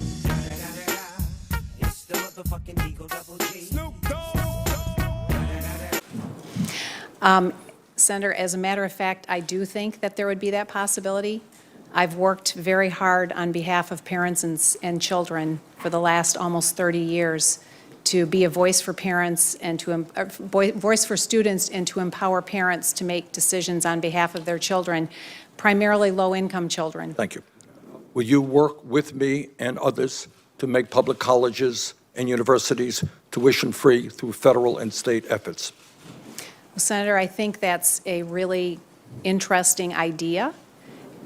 Senator, as a matter of fact, I do think that there would be that possibility. I've worked very hard on behalf of parents and children for the last almost 30 years to be a voice for parents and to voice for students and to empower parents to make decisions on behalf of their children, primarily low-income children. Thank you. Will you work with me and others to make public colleges and universities tuition-free through federal and state efforts? Well, Senator, I think that's a really interesting idea,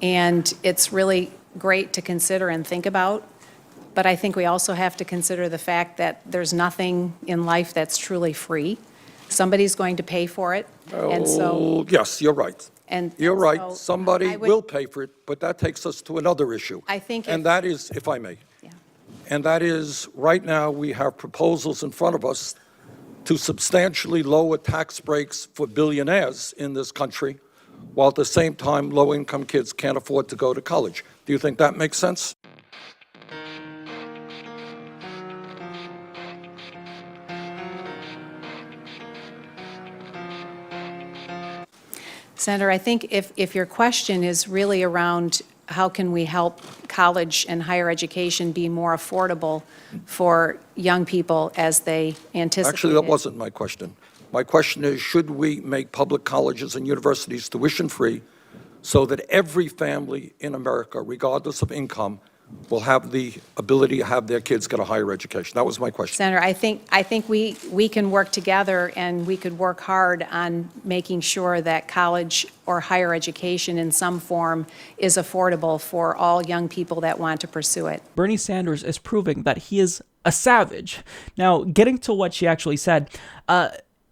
and it's really great to consider and think about. But I think we also have to consider the fact that there's nothing in life that's truly free. Somebody's going to pay for it. And so, yes, you're right. And you're right. so Somebody will pay for it, but that takes us to another issue. I think and that is, if I may, and that is, right now we have proposals in front of us to substantially lower tax breaks for billionaires in this country, while at the same time low-income kids can't afford to go to college. Do you think that makes sense? Senator, I think if your question is really around how can we help college and higher education be more affordable for young people as they anticipate. Actually, that wasn't my question. My question is, should we make public colleges and universities tuition-free so that every family in America, regardless of income, will have the ability to have their kids get a higher education? That was my question. Senator, I think we can work together, and we could work hard on making sure that college or higher education in some form is affordable for all young people that want to pursue it. Bernie Sanders is proving that he is a savage. Now, getting to what she actually said,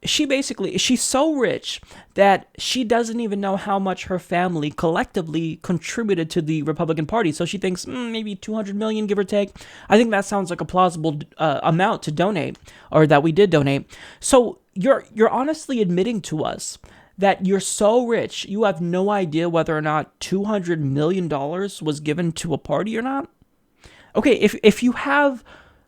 she's so rich that she doesn't even know how much her family collectively contributed to the Republican Party. So she thinks maybe $200 million, give or take. I think that sounds like a plausible amount to donate, or that we did donate. So you're honestly admitting to us that you're so rich, you have no idea whether or not $200 million was given to a party or not? Okay, if you have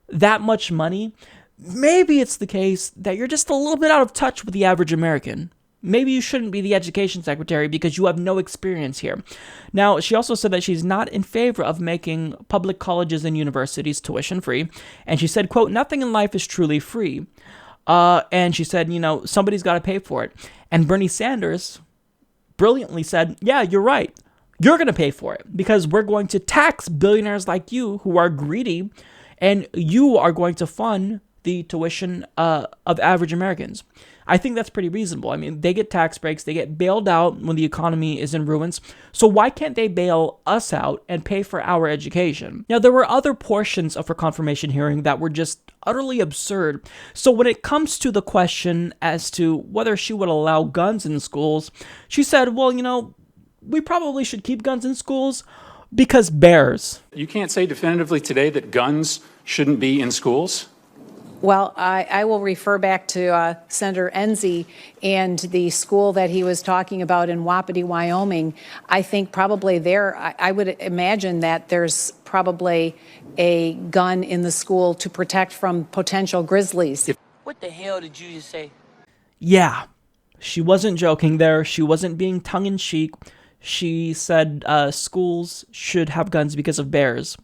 that much money, maybe it's the case that you're just a little bit out of touch with the average American. Maybe you shouldn't be the education secretary because you have no experience here. Now, she also said that she's not in favor of making public colleges and universities tuition free. And she said, quote, nothing in life is truly free. And she said, somebody's got to pay for it. And Bernie Sanders brilliantly said, yeah, you're right. You're going to pay for it because we're going to tax billionaires like you who are greedy, and you are going to fund the tuition of average Americans. I think that's pretty reasonable. I mean, they get tax breaks, they get bailed out when the economy is in ruins. So why can't they bail us out and pay for our education? Now, there were other portions of her confirmation hearing that were just utterly absurd. So when it comes to the question as to whether she would allow guns in schools, she said, well, we probably should keep guns in schools because bears. You can't say definitively today that guns shouldn't be in schools? Well, I will refer back to Senator Enzi and the school that he was talking about in Wapiti, Wyoming. I think probably there, I would imagine that there's probably a gun in the school to protect from potential grizzlies. What the hell did you just say? Yeah, she wasn't joking there. She wasn't being tongue-in-cheek. She said schools should have guns because of bears.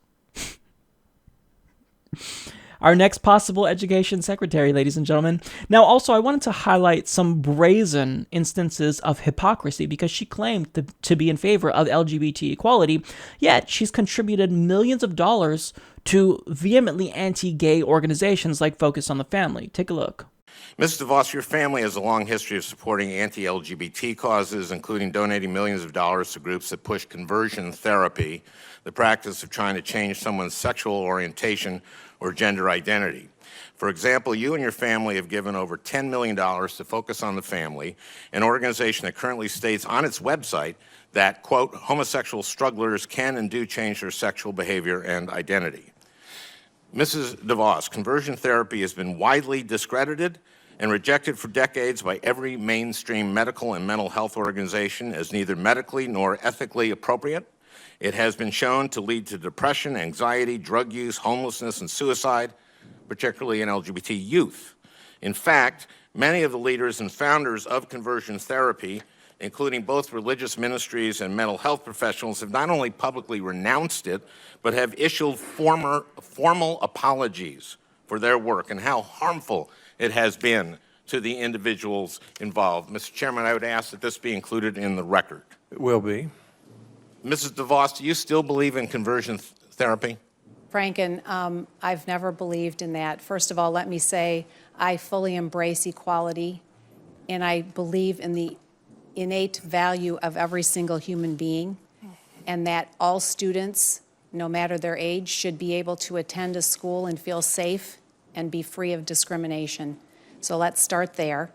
Our next possible education secretary, ladies and gentlemen. Now, also, I wanted to highlight some brazen instances of hypocrisy because she claimed to be in favor of LGBT equality, yet she's contributed millions of dollars to vehemently anti-gay organizations like Focus on the Family. Take a look. Ms. DeVos, your family has a long history of supporting anti-LGBT causes, including donating millions of dollars to groups that push conversion therapy, the practice of trying to change someone's sexual orientation or gender identity. For example, you and your family have given over $10 million to Focus on the Family, an organization that currently states on its website that, quote, homosexual strugglers can and do change their sexual behavior and identity. Mrs. DeVos, conversion therapy has been widely discredited and rejected for decades by every mainstream medical and mental health organization as neither medically nor ethically appropriate. It has been shown to lead to depression, anxiety, drug use, homelessness, and suicide, particularly in LGBT youth. In fact, many of the leaders and founders of conversion therapy, including both religious ministries and mental health professionals, have not only publicly renounced it, but have issued formal apologies for their work and how harmful it has been to the individuals involved. Mr. Chairman, I would ask that this be included in the record. It will be. Mrs. DeVos, do you still believe in conversion therapy? Franken, I've never believed in that. First of all, let me say I fully embrace equality, and I believe in the innate value of every single human being, and that all students, no matter their age, should be able to attend a school and feel safe and be free of discrimination. So let's start there.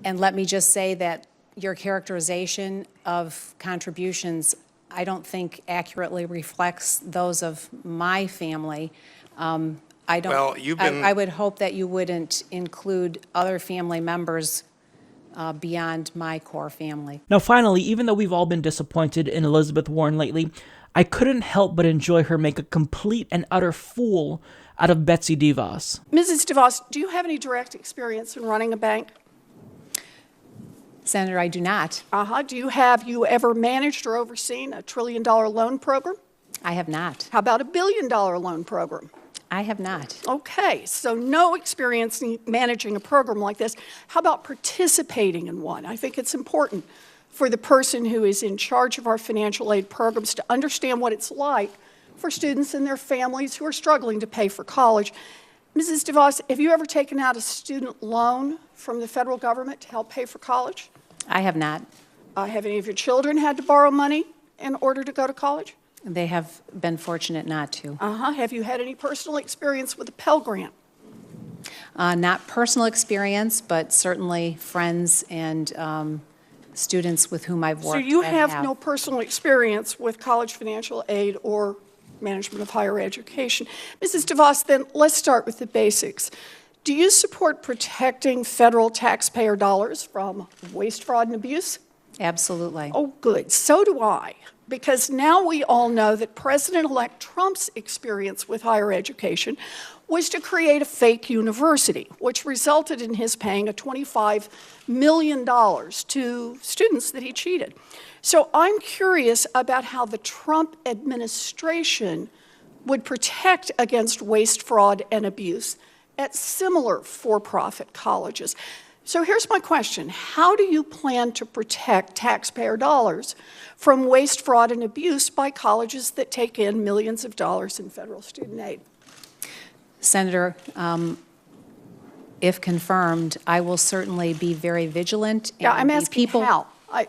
And let me just say that your characterization of contributions, I don't think accurately reflects those of my family. I would hope that you wouldn't include other family members beyond my core family. Now, finally, even though we've all been disappointed in Elizabeth Warren lately, I couldn't help but enjoy her make a complete and utter fool out of Betsy DeVos. Mrs. DeVos, do you have any direct experience in running a bank? Senator, I do not. Have you ever managed or overseen a $1 trillion loan program? I have not. How about a $1 billion loan program? I have not. Okay, so no experience in managing a program like this. How about participating in one? I think it's important. for the person who is in charge of our financial aid programs to understand what it's like for students and their families who are struggling to pay for college. Mrs. DeVos, have you ever taken out a student loan from the federal government to help pay for college? I have not. Have any of your children had to borrow money in order to go to college? They have been fortunate not to. Have you had any personal experience with a Pell Grant? Not personal experience, but certainly friends and students with whom I've worked. So you have no personal experience with college financial aid or management of higher education. Mrs. DeVos, then let's start with the basics. Do you support protecting federal taxpayer dollars from waste, fraud, and abuse? Absolutely. Oh, good. So do I. Because now we all know that President-elect Trump's experience with higher education was to create a fake university, which resulted in his paying a $25 million to students that he cheated. So I'm curious about how the Trump administration would protect against waste, fraud, and abuse at similar for-profit colleges. So here's my question. How do you plan to protect taxpayer dollars from waste, fraud, and abuse by colleges that take in millions of dollars in federal student aid? Senator, if confirmed, I will certainly be very vigilant. Yeah, I'm asking how. How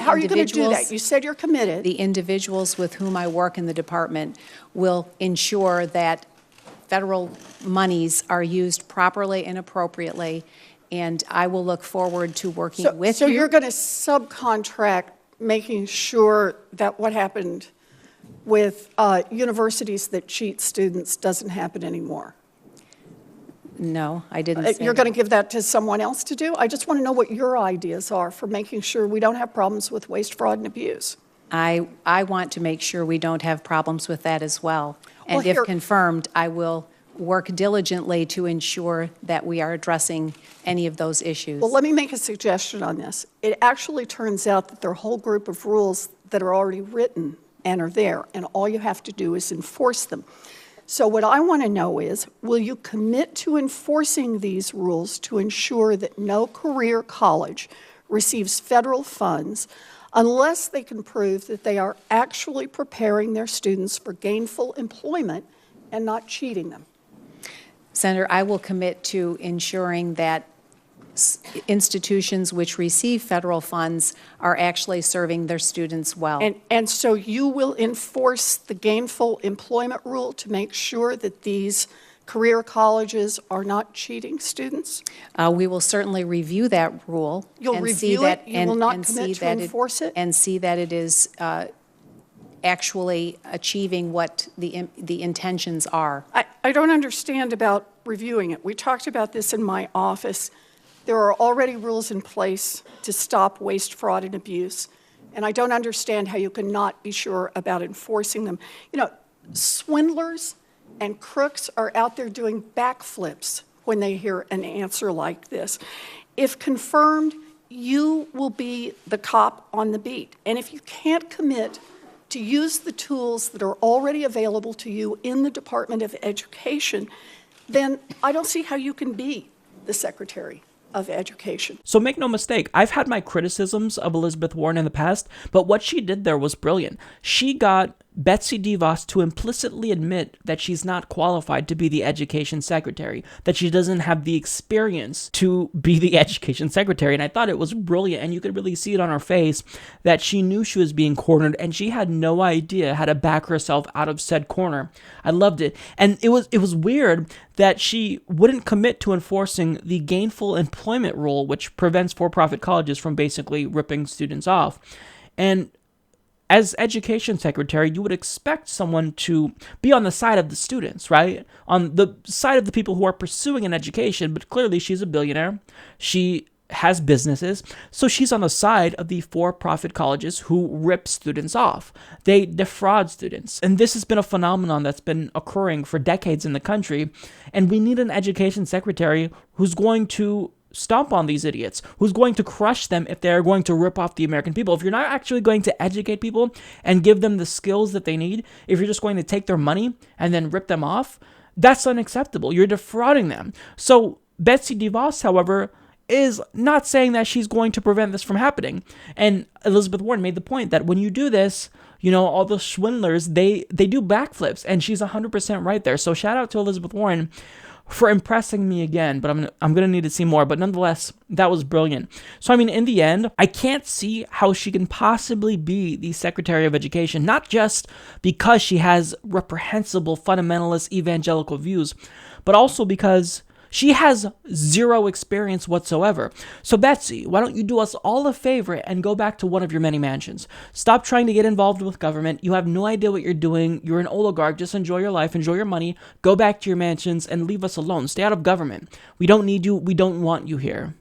are you going to do that? You said you're committed. The individuals with whom I work in the department will ensure that federal monies are used properly and appropriately, and I will look forward to working with you. So you're going to subcontract making sure that what happened with universities that cheat students doesn't happen anymore? No, I didn't say You're that. going to give that to someone else to do? I just want to know what your ideas are for making sure we don't have problems with waste, fraud, and abuse. I want to make sure we don't have problems with that as well. And Well, if here- confirmed, I will work diligently to ensure that we are addressing any of those issues. Well, let me make a suggestion on this. It actually turns out that there are a whole group of rules that are already written and are there, and all you have to do is enforce them. So what I want to know is, will you commit to enforcing these rules to ensure that no career college receives federal funds unless they can prove that they are actually preparing their students for gainful employment and not cheating them? Senator, I will commit to ensuring that institutions which receive federal funds are actually serving their students well. And so you will enforce the gainful employment rule to make sure that these career colleges are not cheating students? We will certainly review that rule. You'll and see review that, it? You will not commit to enforce it? And see that it is actually achieving what the intentions are. I don't understand about reviewing it. We talked about this in my office. There are already rules in place to stop waste, fraud, and abuse, and I don't understand how you can not be sure about enforcing them. You know, swindlers and crooks are out there doing backflips when they hear an answer like this. If confirmed, you will be the cop on the beat, and if you can't commit to use the tools that are already available to you in the Department of Education, then I don't see how you can be the Secretary of Education. So make no mistake, I've had my criticisms of Elizabeth Warren in the past, but what she did there was brilliant. She got Betsy DeVos to implicitly admit that she's not qualified to be the education secretary, that she doesn't have the experience to be the education secretary. And I thought it was brilliant, and you could really see it on her face that she knew she was being cornered, and she had no idea how to back herself out of said corner. I loved it. And it was weird that she wouldn't commit to enforcing the gainful employment rule, which prevents for-profit colleges from basically ripping students off. And as education secretary, you would expect someone to be on the side of the students, right? On the side of the people who are pursuing an education, but clearly she's a billionaire. She has businesses, so she's on the side of the for-profit colleges who rip students off. They defraud students. And this has been a phenomenon that's been occurring for decades in the country, and we need an education secretary who's going to stomp on these idiots, who's going to crush them if they're going to rip off the American people. If you're not actually going to educate people and give them the skills that they need, if you're just going to take their money and then rip them off, that's unacceptable. You're defrauding them. So Betsy DeVos, however, is not saying that she's going to prevent this from happening. And Elizabeth Warren made the point that when you do this, all the swindlers, they do backflips, and she's 100% right there. So shout out to Elizabeth Warren for impressing me again, but I'm going to need to see more. But nonetheless, that was brilliant. So, in the end, I can't see how she can possibly be the Secretary of Education, not just because she has reprehensible fundamentalist evangelical views, but also because she has zero experience whatsoever. So Betsy, why don't you do us all a favor and go back to one of your many mansions? Stop trying to get involved with government. You have no idea what you're doing. You're an oligarch. Just enjoy your life, enjoy your money, go back to your mansions and leave us alone. Stay out of government. We don't need you. We don't want you here.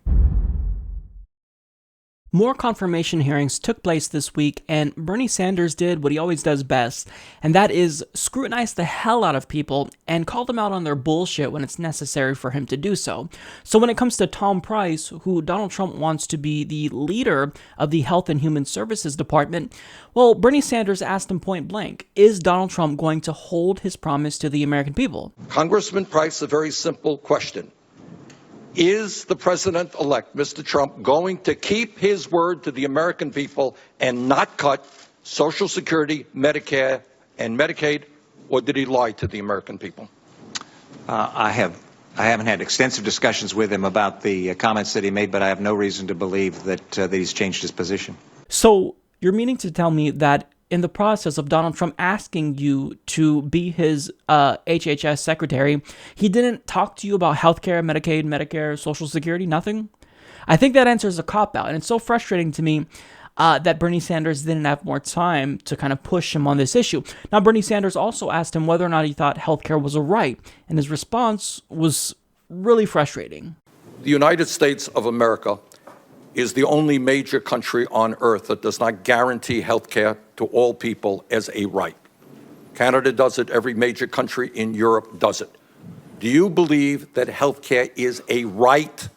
More confirmation hearings took place this week, and Bernie Sanders did what he always does best, and that is scrutinize the hell out of people and call them out on their bullshit when it's necessary for him to do so. So when it comes to Tom Price, who Donald Trump wants to be the leader of the Health and Human Services Department, well, Bernie Sanders asked him point blank, is Donald Trump going to hold his promise to the American people? Congressman Price, a very simple question. Is the president-elect, Mr. Trump, going to keep his word to the American people and not cut Social Security, Medicare, and Medicaid, or did he lie to the American people? I haven't had extensive discussions with him about the comments that he made, but I have no reason to believe that he's changed his position. So you're meaning to tell me that in the process of Donald Trump asking you to be his HHS secretary, he didn't talk to you about healthcare, Medicaid, Medicare, Social Security, nothing? I think that answer is a cop-out, and it's so frustrating to me that Bernie Sanders didn't have more time to kind of push him on this issue. Now, Bernie Sanders also asked him whether or not he thought healthcare was a right, and his response was really frustrating. The United States of America is the only major country on earth that does not guarantee health care to all people as a right. Canada does it. Every major country in Europe does it. Do you believe that health care is a right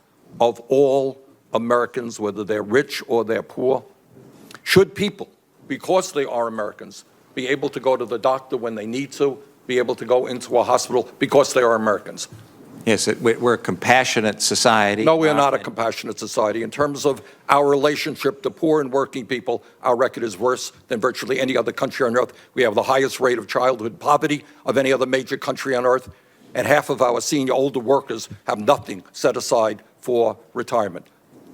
of all Americans, whether they're rich or they're poor? Should people, because they are Americans, be able to go to the doctor when they need to, be able to go into a hospital because they are Americans? Yes, we're a compassionate society. No, we are not a compassionate society. In terms of our relationship to poor and working people, our record is worse than virtually any other country on earth. We have the highest rate of childhood poverty of any other major country on earth, and half of our senior older workers have nothing set aside for retirement.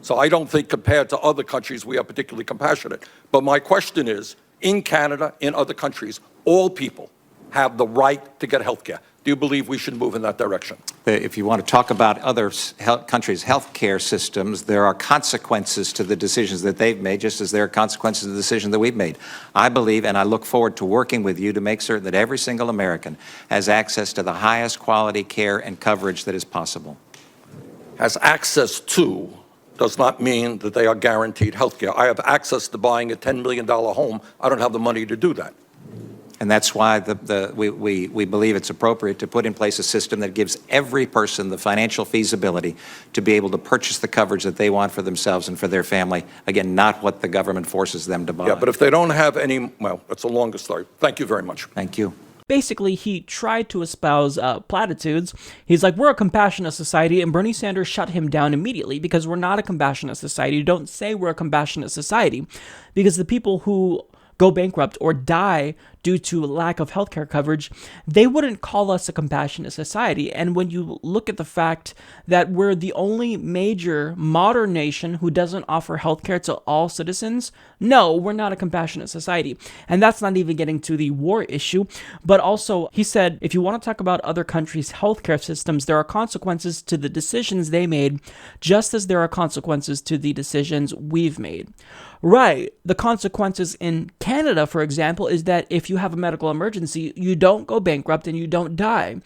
So I don't think compared to other countries we are particularly compassionate. But my question is, in Canada, in other countries, all people have the right to get health care. Do you believe we should move in that direction? If you want to talk about other countries' health care systems, there are consequences to the decisions that they've made, just as there are consequences to the decision that we've made. I believe, and I look forward to working with you to make certain that every single American has access to the highest quality care and coverage that is possible. Has access to does not mean that they are guaranteed health care. I have access to buying a $10 million home. I don't have the money to do that. And that's why we believe it's appropriate to put in place a system that gives every person the financial feasibility to be able to purchase the coverage that they want for themselves and for their family. Again, not what the government forces them to buy. Yeah, but if they don't have any, well, that's a longer story. Thank you very much. Thank you. Basically, he tried to espouse platitudes. He's like, we're a compassionate society, and Bernie Sanders shut him down immediately because we're not a compassionate society. Don't say we're a compassionate society, because the people who go bankrupt or die due to lack of healthcare coverage, they wouldn't call us a compassionate society. And when you look at the fact that we're the only major modern nation who doesn't offer healthcare to all citizens, no, we're not a compassionate society. And that's not even getting to the war issue. But also, he said, if you want to talk about other countries' healthcare systems, there are consequences to the decisions they made, just as there are consequences to the decisions we've made. Right. The consequences in Canada, for example, is that if you have a medical emergency, you don't go bankrupt and you don't die.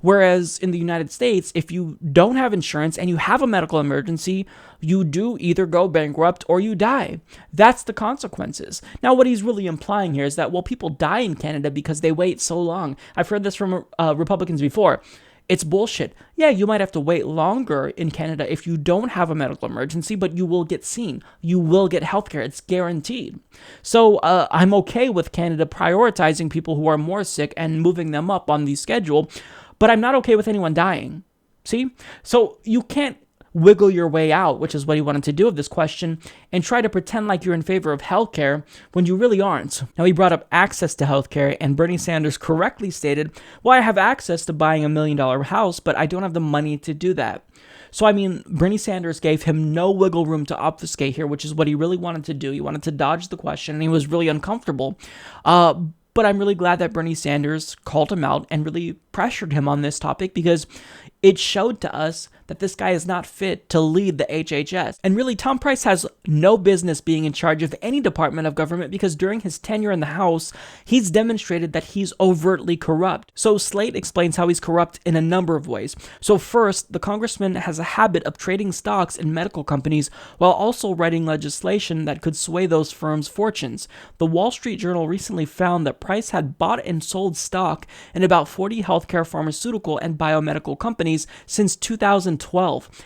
Whereas in the United States, if you don't have insurance and you have a medical emergency, you do either go bankrupt or you die. That's the consequences. Now, what he's really implying here is that, well, people die in Canada because they wait so long. I've heard this from Republicans before. It's bullshit. Yeah, you might have to wait longer in Canada if you don't have a medical emergency, but you will get seen. You will get healthcare. It's guaranteed. So I'm okay with Canada prioritizing people who are more sick and moving them up on the schedule, but I'm not okay with anyone dying. See? So you can't, wiggle your way out, which is what he wanted to do with this question, and try to pretend like you're in favor of healthcare when you really aren't. Now, he brought up access to healthcare, and Bernie Sanders correctly stated, well, I have access to buying $1 million house, but I don't have the money to do that. So, I mean, Bernie Sanders gave him no wiggle room to obfuscate here, which is what he really wanted to do. He wanted to dodge the question, and he was really uncomfortable. But I'm really glad that Bernie Sanders called him out and really pressured him on this topic, because it showed to us that this guy is not fit to lead the HHS. And really, Tom Price has no business being in charge of any department of government, because during his tenure in the House, he's demonstrated that he's overtly corrupt. So Slate explains how he's corrupt in a number of ways. So first, the congressman has a habit of trading stocks in medical companies while also writing legislation that could sway those firms' fortunes. The Wall Street Journal recently found that Price had bought and sold stock in about 40 healthcare, pharmaceutical, and biomedical companies since 2012,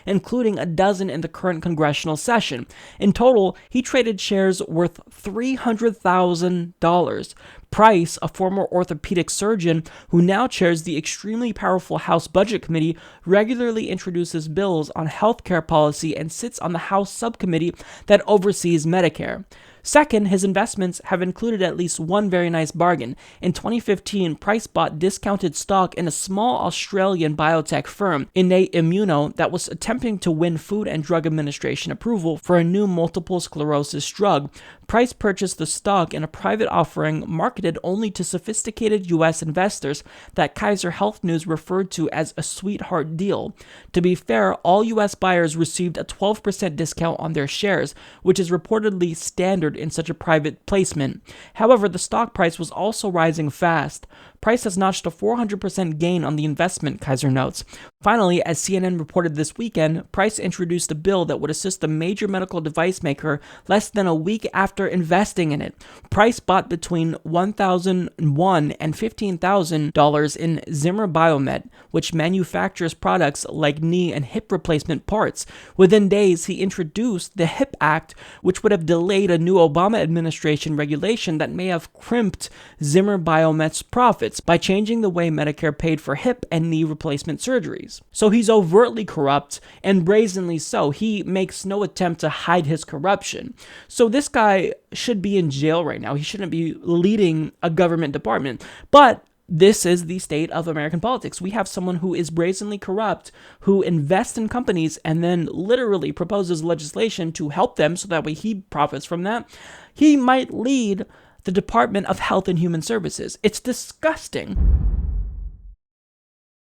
including a dozen in the current congressional session. In total, he traded shares worth $300,000. Price, a former orthopedic surgeon who now chairs the extremely powerful House Budget Committee, regularly introduces bills on healthcare policy and sits on the House subcommittee that oversees Medicare. Second, his investments have included at least one very nice bargain. In 2015, Price bought discounted stock in a small Australian biotech firm, Innate Immuno, that was attempting to win Food and Drug Administration approval for a new multiple sclerosis drug. Price purchased the stock in a private offering marketed only to sophisticated U.S. investors that Kaiser Health News referred to as a sweetheart deal. To be fair, all U.S. buyers received a 12% discount on their shares, which is reportedly standard in such a private placement. However, the stock price was also rising fast. Price has notched a 400% gain on the investment, Kaiser notes. Finally, as CNN reported this weekend, Price introduced a bill that would assist a major medical device maker less than a week after investing in it. Price bought between $1,001 and $15,000 in Zimmer Biomet, which manufactures products like knee and hip replacement parts. Within days, he introduced the HIP Act, which would have delayed a new Obama administration regulation that may have crimped Zimmer Biomet's profits by changing the way Medicare paid for hip and knee replacement surgeries. So he's overtly corrupt, and brazenly so. He makes no attempt to hide his corruption. So this guy should be in jail right now. He shouldn't be leading a government department. But this is the state of American politics. We have someone who is brazenly corrupt, who invests in companies and then literally proposes legislation to help them so that way he profits from that. He might lead the Department of Health and Human Services. It's disgusting.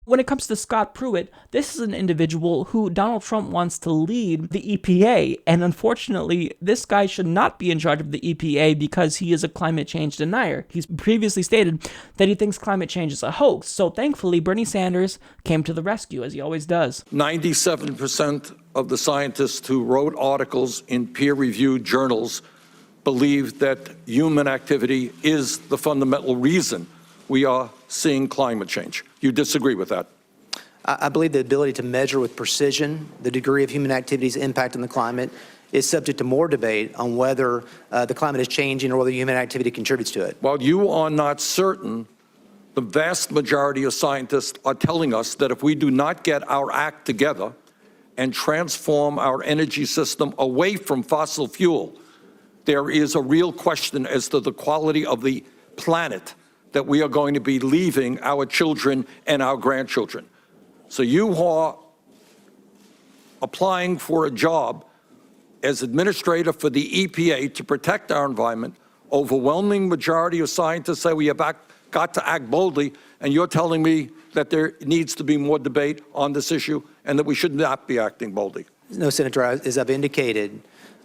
When it comes to Scott Pruitt, this is an individual who Donald Trump wants to lead the EPA, and unfortunately, this guy should not be in charge of the EPA because he is a climate change denier. He's previously stated that he thinks climate change is a hoax, so thankfully, Bernie Sanders came to the rescue, as he always does. 97% of the scientists who wrote articles in peer-reviewed journals believe that human activity is the fundamental reason we are seeing climate change. You disagree with that? I believe the ability to measure with precision the degree of human activity's impact on the climate is subject to more debate on whether the climate is changing or whether human activity contributes to it. While you are not certain, the vast majority of scientists are telling us that if we do not get our act together and transform our energy system away from fossil fuel, there is a real question as to the quality of the planet that we are going to be leaving our children and our grandchildren. So you are applying for a job as administrator for the EPA to protect our environment. Overwhelming majority of scientists say we have got to act boldly, and you're telling me that there needs to be more debate on this issue and that we should not be acting boldly. No, Senator, as I've indicated,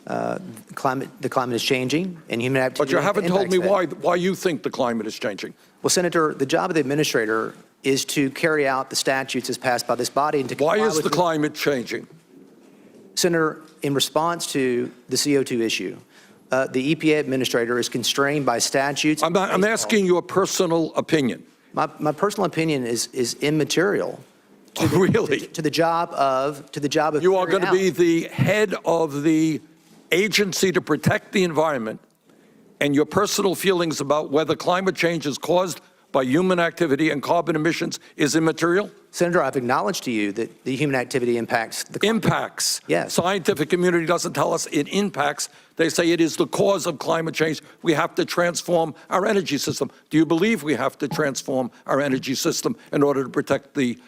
the climate is changing, and human activity. But you haven't told me why you think the climate is changing. Well, Senator, the job of the administrator is to carry out the statutes as passed by this body and to comply with. Why is the climate changing? Senator, in response to the CO2 issue, the EPA administrator is constrained by statutes. I'm asking you a personal opinion. My personal opinion is immaterial. Really? To the job of. You are going to be the head of the agency to protect the environment, and your personal feelings about whether climate change is caused by human activity and carbon emissions is immaterial? Senator, I've acknowledged to you that the human activity impacts the climate. Impacts. Yes. Scientific community doesn't tell us it impacts. They say it is the cause of climate change. We have to transform our energy system. Do you believe we have to transform our energy system in order to protect the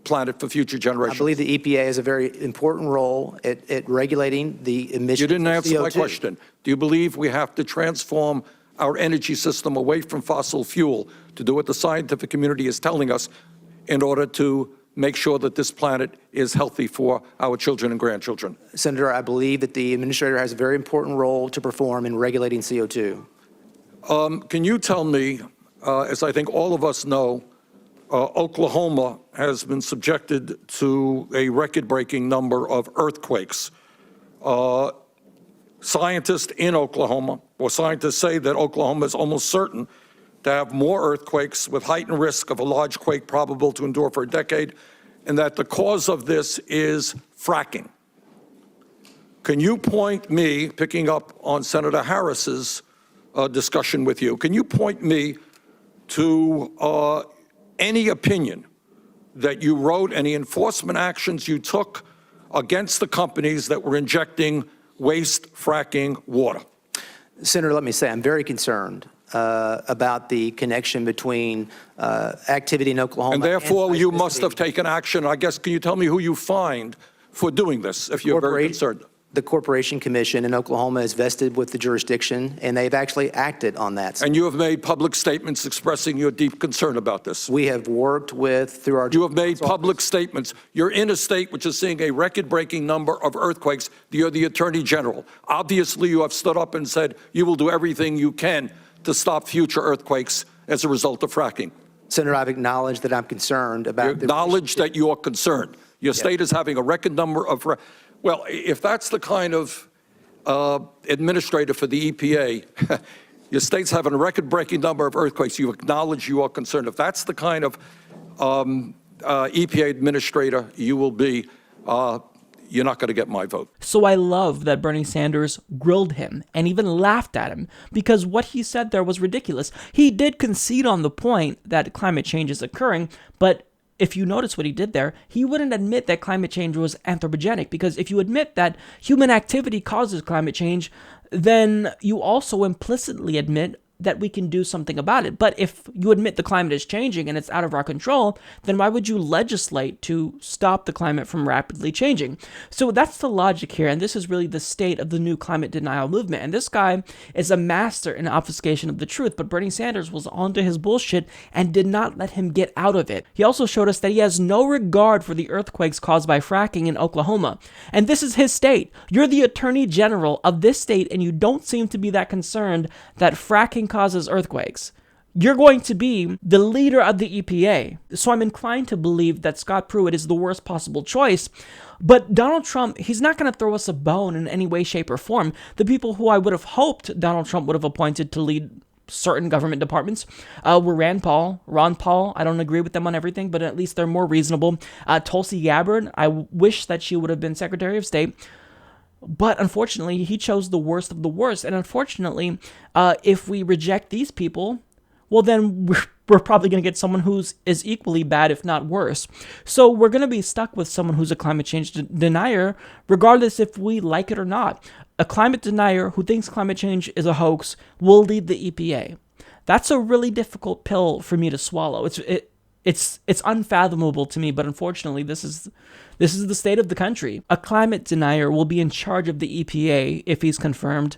planet for future generations? I believe the EPA has a very important role at regulating the emissions. You didn't of answer my CO2. question. Do you believe we have to transform our energy system away from fossil fuel to do what the scientific community is telling us in order to make sure that this planet is healthy for our children and grandchildren? Senator, I believe that the administrator has a very important role to perform in regulating CO2. Can you tell me, as I think all of us know, Oklahoma has been subjected to a record-breaking number of earthquakes. Scientists in Oklahoma, or scientists say that Oklahoma is almost certain to have more earthquakes with heightened risk of a large quake probable to endure for a decade, and that the cause of this is fracking. Can you point me, picking up on Senator Harris's discussion with you, can you point me to any opinion that you wrote, any enforcement actions you took against the companies that were injecting waste fracking water? Senator, let me say I'm very concerned about the connection between activity in Oklahoma. And therefore, you must have taken action. I guess, can you tell me who you fined for doing this, if you're very concerned? The Corporation Commission in Oklahoma is vested with the jurisdiction, and they've actually acted on that. And you have made public statements expressing your deep concern about this. We have worked through our... You have made public statements. You're in a state which is seeing a record-breaking number of earthquakes. You're the Attorney General. Obviously, you have stood up and said you will do everything you can to stop future earthquakes as a result of fracking. Senator, I've acknowledged that I'm concerned about... You acknowledge that you are concerned. Your state is having a record number of... Well, if that's the kind of administrator for the EPA, your state's having a record-breaking number of earthquakes, you acknowledge you are concerned. If that's the kind of EPA administrator you will be, you're not going to get my vote. So I love that Bernie Sanders grilled him and even laughed at him, because what he said there was ridiculous. He did concede on the point that climate change is occurring, but if you notice what he did there, he wouldn't admit that climate change was anthropogenic, because if you admit that human activity causes climate change, then you also implicitly admit that we can do something about it. But if you admit the climate is changing and it's out of our control, then why would you legislate to stop the climate from rapidly changing? So that's the logic here, and this is really the state of the new climate denial movement. And this guy is a master in obfuscation of the truth, but Bernie Sanders was onto his bullshit and did not let him get out of it. He also showed us that he has no regard for the earthquakes caused by fracking in Oklahoma. And this is his state. You're the Attorney General of this state, and you don't seem to be that concerned that fracking causes earthquakes. You're going to be the leader of the EPA. So I'm inclined to believe that Scott Pruitt is the worst possible choice. But Donald Trump, he's not going to throw us a bone in any way, shape, or form. The people who I would have hoped Donald Trump would have appointed to lead certain government departments were Ron Paul. I don't agree with them on everything, but at least they're more reasonable. Tulsi Gabbard, I wish that she would have been Secretary of State. But unfortunately, he chose the worst of the worst. And unfortunately, if we reject these people, well, then we're probably going to get someone who's is equally bad, if not worse. So we're going to be stuck with someone who's a climate change denier, regardless if we like it or not. A climate denier who thinks climate change is a hoax will lead the EPA. That's a really difficult pill for me to swallow. It's unfathomable to me, but unfortunately, this is the state of the country. A climate denier will be in charge of the EPA if he's confirmed,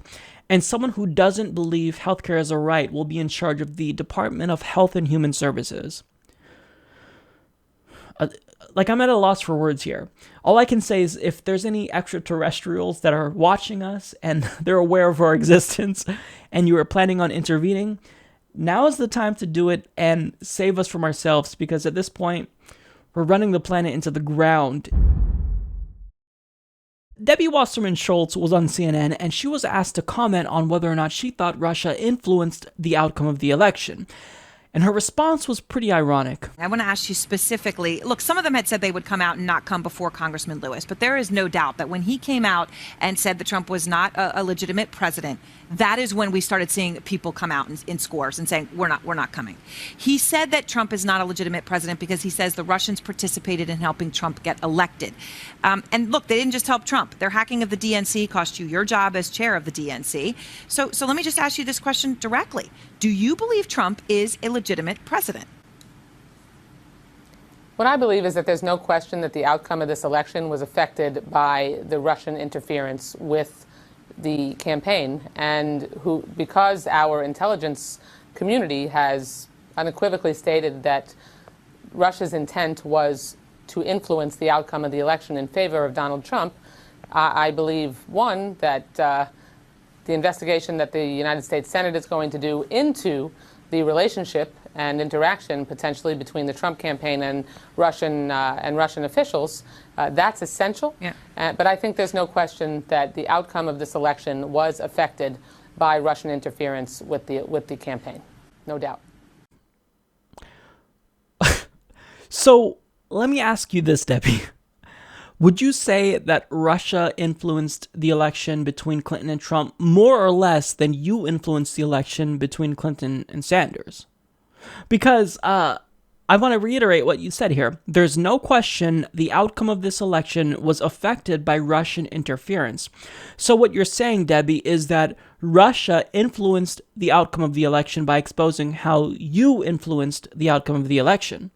and someone who doesn't believe healthcare is a right will be in charge of the Department of Health and Human Services. I'm at a loss for words here. All I can say is if there's any extraterrestrials that are watching us and they're aware of our existence and you are planning on intervening, now is the time to do it and save us from ourselves, because at this point, we're running the planet into the ground. Debbie Wasserman Schultz was on CNN, and she was asked to comment on whether or not she thought Russia influenced the outcome of the election. And her response was pretty ironic. I want to ask you specifically, look, some of them had said they would come out and not come before Congressman Lewis, but there is no doubt that when he came out and said that Trump was not a legitimate president, that is when we started seeing people come out in scores and saying, we're not coming. He said that Trump is not a legitimate president because he says the Russians participated in helping Trump get elected. And look, they didn't just help Trump. Their hacking of the DNC cost you your job as chair of the DNC. So let me just ask you this question directly. Do you believe Trump is a legitimate president? What I believe is that there's no question that the outcome of this election was affected by the Russian interference with the campaign, and because our intelligence community has unequivocally stated that Russia's intent was to influence the outcome of the election in favor of Donald Trump, I believe, one, that the investigation that the United States Senate is going to do into the relationship and interaction potentially between the Trump campaign and Russian officials, that's essential. Yeah. But I think there's no question that the outcome of this election was affected by Russian interference with the campaign. No doubt. So let me ask you this, Debbie. Would you say that Russia influenced the election between Clinton and Trump more or less than you influenced the election between Clinton and Sanders? Because I want to reiterate what you said here. There's no question the outcome of this election was affected by Russian interference. So what you're saying, Debbie, is that Russia influenced the outcome of the election by exposing how you influenced the outcome of the election.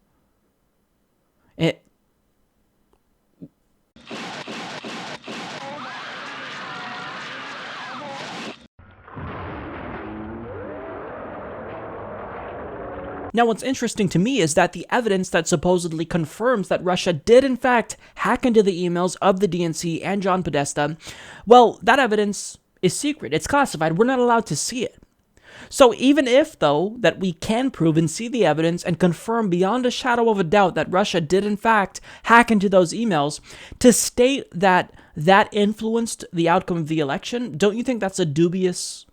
Now, what's interesting to me is that the evidence that supposedly confirms that Russia did, in fact, hack into the emails of the DNC and John Podesta, well, that evidence is secret. It's classified. We're not allowed to see it. So even if, though, that we can prove and see the evidence and confirm beyond a shadow of a doubt that Russia did, in fact, hack into those emails, to state that that influenced the outcome of the election, don't you think that's a dubious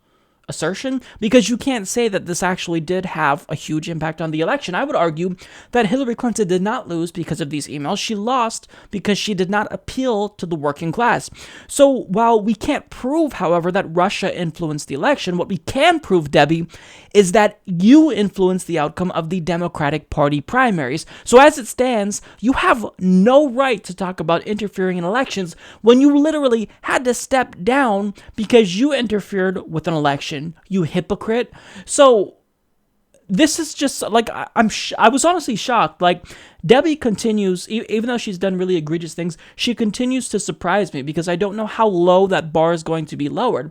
assertion? Because you can't say that this actually did have a huge impact on the election. I would argue that Hillary Clinton did not lose because of these emails. She lost because she did not appeal to the working class. So while we can't prove, however, that Russia influenced the election, what we can prove, Debbie, is that you influenced the outcome of the Democratic Party primaries. So as it stands, you have no right to talk about interfering in elections when you literally had to step down because you interfered with an election. You hypocrite. So this is just like, I was honestly shocked. Like, Debbie continues, even though she's done really egregious things, she continues to surprise me because I don't know how low that bar is going to be lowered.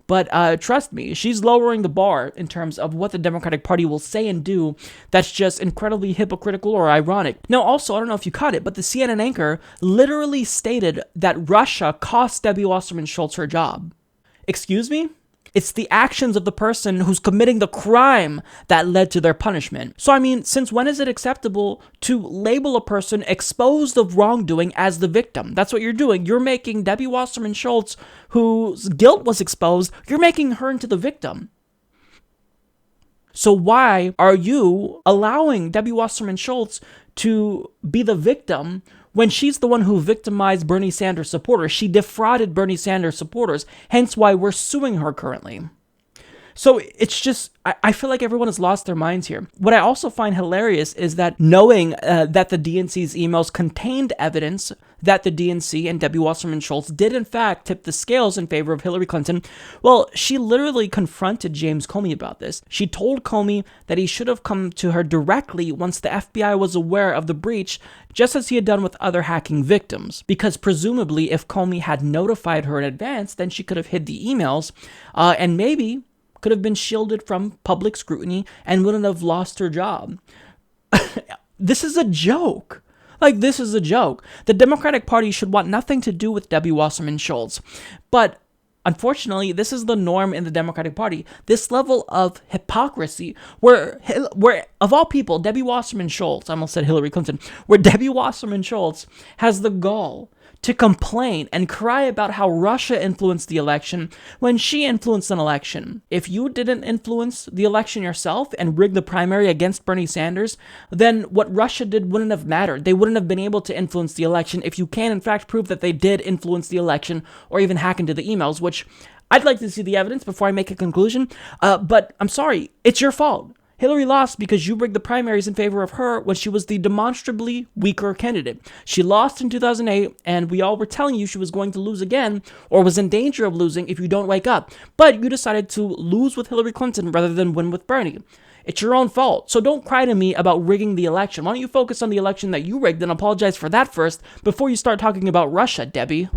But trust me, she's lowering the bar in terms of what the Democratic Party will say and do that's just incredibly hypocritical or ironic. Now, also, I don't know if you caught it, but the CNN anchor literally stated that Russia cost Debbie Wasserman Schultz her job. Excuse me? It's the actions of the person who's committing the crime that led to their punishment. So, I mean, since when is it acceptable to label a person exposed of wrongdoing as the victim? That's what you're doing. You're making Debbie Wasserman Schultz, whose guilt was exposed, you're making her into the victim. So why are you allowing Debbie Wasserman Schultz to be the victim when she's the one who victimized Bernie Sanders supporters? She defrauded Bernie Sanders supporters, hence why we're suing her currently. So it's just, I feel like everyone has lost their minds here. What I also find hilarious is that knowing that the DNC's emails contained evidence that the DNC and Debbie Wasserman Schultz did in fact tip the scales in favor of Hillary Clinton, well, she literally confronted James Comey about this. She told Comey that he should have come to her directly once the FBI was aware of the breach, just as he had done with other hacking victims. Because presumably, if Comey had notified her in advance, then she could have hid the emails, and maybe could have been shielded from public scrutiny and wouldn't have lost her job. This is a joke. Like, this is a joke. The Democratic Party should want nothing to do with Debbie Wasserman Schultz. But unfortunately, this is the norm in the Democratic Party. This level of hypocrisy, where of all people, Debbie Wasserman Schultz, I almost said Hillary Clinton, where Debbie Wasserman Schultz has the gall to complain and cry about how Russia influenced the election when she influenced an election. If you didn't influence the election yourself and rig the primary against Bernie Sanders, then what Russia did wouldn't have mattered. They wouldn't have been able to influence the election if you can in fact prove that they did influence the election or even hack into the emails, which I'd like to see the evidence before I make a conclusion. But I'm sorry, it's your fault. Hillary lost because you rigged the primaries in favor of her when she was the demonstrably weaker candidate. She lost in 2008, and we all were telling you she was going to lose again, or was in danger of losing if you don't wake up. But you decided to lose with Hillary Clinton rather than win with Bernie. It's your own fault. So don't cry to me about rigging the election. Why don't you focus on the election that you rigged and apologize for that first before you start talking about Russia, Debbie?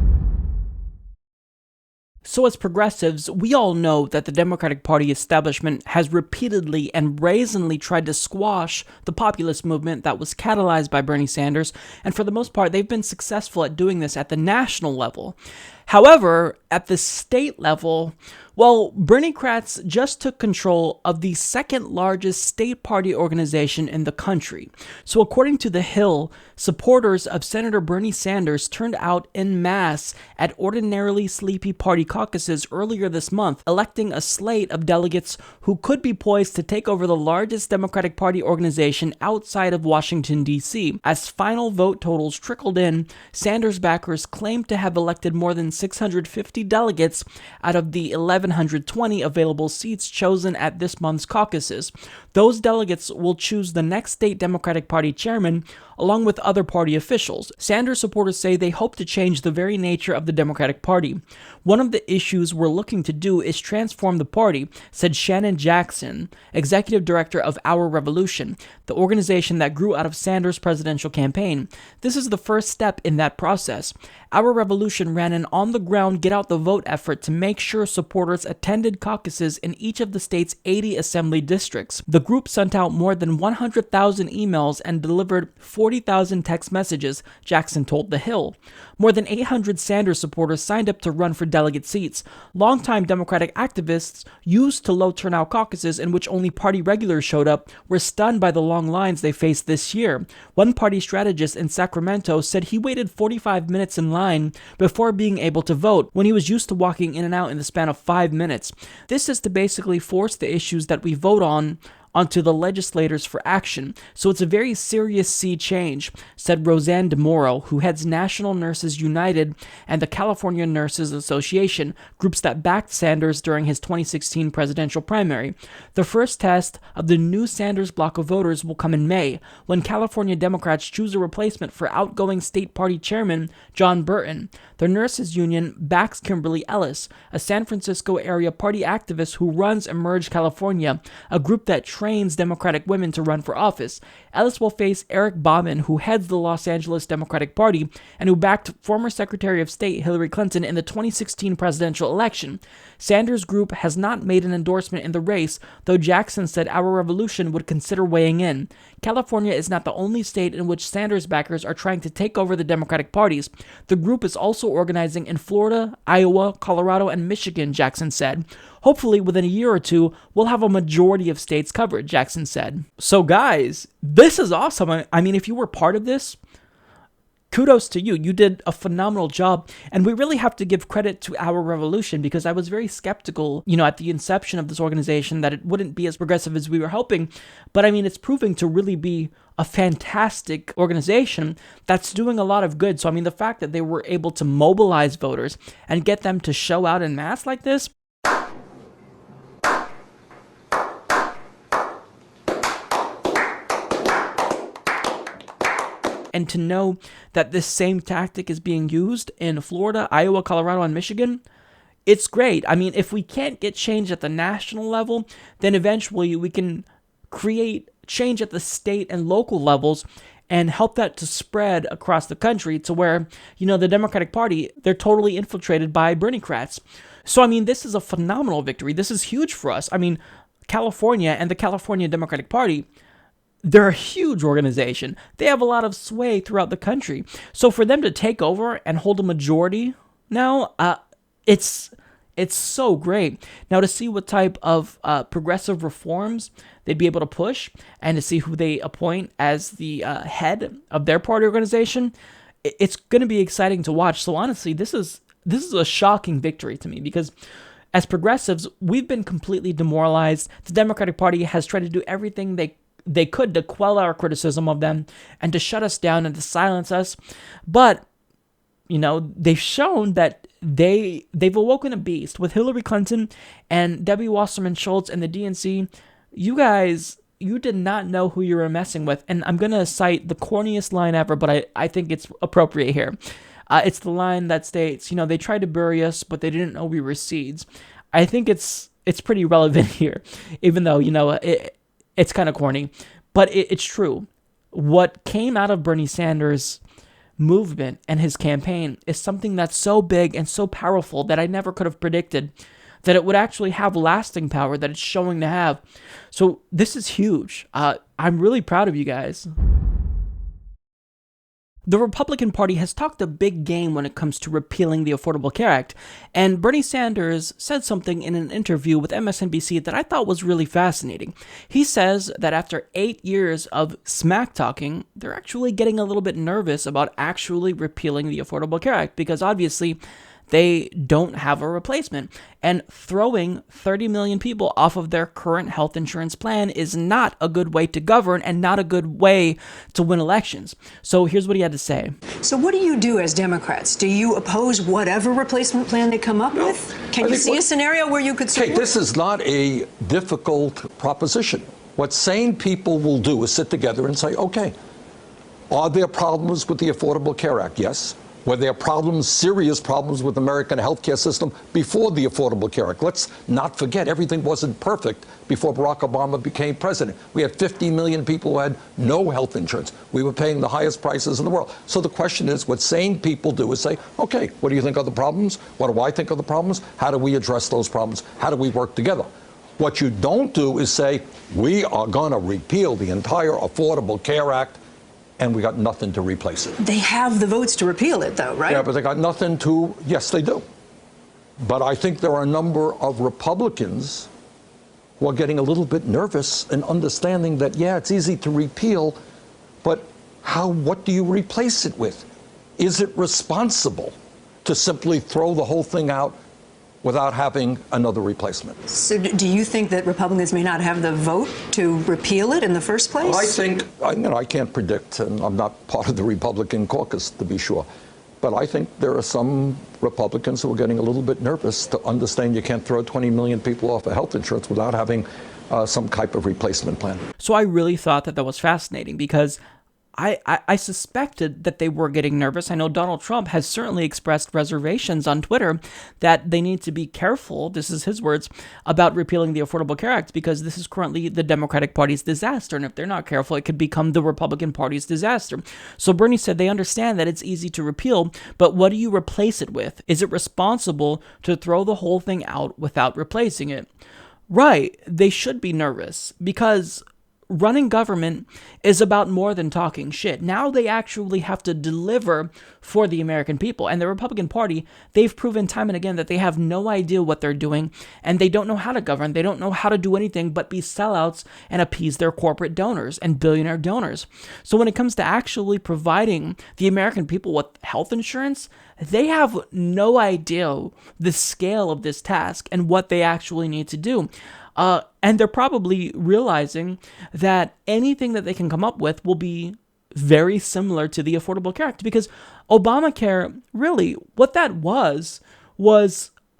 So as progressives, we all know that the Democratic Party establishment has repeatedly and brazenly tried to squash the populist movement that was catalyzed by Bernie Sanders, and for the most part, they've been successful at doing this at the national level. However, at the state level, well, Berniecrats just took control of the second largest state party organization in the country. So according to The Hill, supporters of Senator Bernie Sanders turned out en masse at ordinarily sleepy party caucuses earlier this month, electing a slate of delegates who could be poised to take over the largest Democratic Party organization outside of Washington, D.C. As final vote totals trickled in, Sanders backers claimed to have elected more than 650 delegates out of the 1,120 available seats chosen at this month's caucuses. Those delegates will choose the next state Democratic Party chairman, along with other party officials. Sanders supporters say they hope to change the very nature of the Democratic Party. One of the issues we're looking to do is transform the party, said Shannon Jackson, executive director of Our Revolution, the organization that grew out of Sanders' presidential campaign. This is the first step in that process. Our Revolution ran an on-the-ground get-out-the-vote effort to make sure supporters attended caucuses in each of the state's 80 assembly districts. The group sent out more than 100,000 emails and delivered 40,000 text messages, Jackson told The Hill. More than 800 Sanders supporters signed up to run for delegate seats. Longtime Democratic activists used to low turnout caucuses in which only party regulars showed up were stunned by the long lines they faced this year. One party strategist in Sacramento said he waited 45 minutes in line before being able to vote when he was used to walking in and out in the span of 5 minutes. This is to basically force the issues that we vote on onto the legislators for action. So it's a very serious sea change, said Roseanne DeMoro, who heads National Nurses United and the California Nurses Association, groups that backed Sanders during his 2016 presidential primary. The first test of the new Sanders bloc of voters will come in May, when California Democrats choose a replacement for outgoing state party chairman John Burton. The nurses union backs Kimberly Ellis, a San Francisco area party activist who runs Emerge California, a group that trains Democratic women to run for office. Ellis will face Eric Bauman, who heads the Los Angeles Democratic Party and who backed former Secretary of State Hillary Clinton in the 2016 presidential election. Sanders' group has not made an endorsement in the race, though Jackson said Our Revolution would consider weighing in. California is not the only state in which Sanders backers are trying to take over the Democratic parties. The group is also organizing in Florida, Iowa, Colorado, and Michigan, Jackson said. Hopefully, within a year or two, we'll have a majority of states covered, Jackson said. So guys, this is awesome. I mean, if you were part of this, kudos to you. You did a phenomenal job. And we really have to give credit to Our Revolution, because I was very skeptical, at the inception of this organization that it wouldn't be as progressive as we were hoping. But I mean, it's proving to really be a fantastic organization that's doing a lot of good. So I mean, the fact that they were able to mobilize voters and get them to show out en masse like this, and to know that this same tactic is being used in Florida, Iowa, Colorado, and Michigan, it's great. I mean, if we can't get change at the national level, then eventually we can create change at the state and local levels and help that to spread across the country to where, the Democratic Party, they're totally infiltrated by Berniecrats. So, I mean, this is a phenomenal victory. This is huge for us. I mean, California and the California Democratic Party, they're a huge organization. They have a lot of sway throughout the country. So for them to take over and hold a majority now, it's so great. Now to see what type of progressive reforms they'd be able to push and to see who they appoint as the head of their party organization, it's going to be exciting to watch. So honestly, this is a shocking victory to me, because as progressives, we've been completely demoralized. The Democratic Party has tried to do everything they could to quell our criticism of them and to shut us down and to silence us. But, they've shown that they've awoken a beast. With Hillary Clinton and Debbie Wasserman Schultz and the DNC, you guys, you did not know who you were messing with. And I'm going to cite the corniest line ever, but I think it's appropriate here. It's the line that states, they tried to bury us, but they didn't know we were seeds. I think it's pretty relevant here, even though, it's kind of corny, but it's true. What came out of Bernie Sanders' movement and his campaign is something that's so big and so powerful that I never could have predicted that it would actually have lasting power that it's showing to have. So this is huge. I'm really proud of you guys. The Republican Party has talked a big game when it comes to repealing the Affordable Care Act, and Bernie Sanders said something in an interview with MSNBC that I thought was really fascinating. He says that after 8 years of smack talking, they're actually getting a little bit nervous about actually repealing the Affordable Care Act, because obviously they don't have a replacement. And throwing 30 million people off of their current health insurance plan is not a good way to govern and not a good way to win elections. So here's what he had to say. So what do you do as Democrats? Do you oppose whatever replacement plan they come up with? Can you see a scenario where you could support? This is not a difficult proposition. What sane people will do is sit together and say, okay, are there problems with the Affordable Care Act? Yes. Were there problems, serious problems with the American healthcare system before the Affordable Care Act? Let's not forget, everything wasn't perfect before Barack Obama became president. We had 50 million people who had no health insurance. We were paying the highest prices in the world. So the question is, what sane people do is say, okay, what do you think are the problems? What do I think are the problems? How do we address those problems? How do we work together? What you don't do is say, we are going to repeal the entire Affordable Care Act, and we got nothing to replace it. They have the votes to repeal it, though, right? Yeah, but they got nothing to, yes, they do. But I think there are a number of Republicans who are getting a little bit nervous and understanding that, yeah, it's easy to repeal, but what do you replace it with? Is it responsible to simply throw the whole thing out without having another replacement? So do you think that Republicans may not have the vote to repeal it in the first place? I think, I can't predict, and I'm not part of the Republican caucus, to be sure, but I think there are some Republicans who are getting a little bit nervous to understand you can't throw 20 million people off of health insurance without having some type of replacement plan. So I really thought that was fascinating, because I suspected that they were getting nervous. I know Donald Trump has certainly expressed reservations on Twitter that they need to be careful, this is his words, about repealing the Affordable Care Act, because this is currently the Democratic Party's disaster, and if they're not careful, it could become the Republican Party's disaster. So Bernie said they understand that it's easy to repeal, but what do you replace it with? Is it responsible to throw the whole thing out without replacing it? Right, they should be nervous, because running government is about more than talking shit. Now they actually have to deliver for the American people. And the Republican Party, they've proven time and again that they have no idea what they're doing, and they don't know how to govern. They don't know how to do anything but be sellouts and appease their corporate donors and billionaire donors. So when it comes to actually providing the American people with health insurance, they have no idea the scale of this task and what they actually need to do. And they're probably realizing that anything that they can come up with will be very similar to the Affordable Care Act, because Obamacare, really, what that was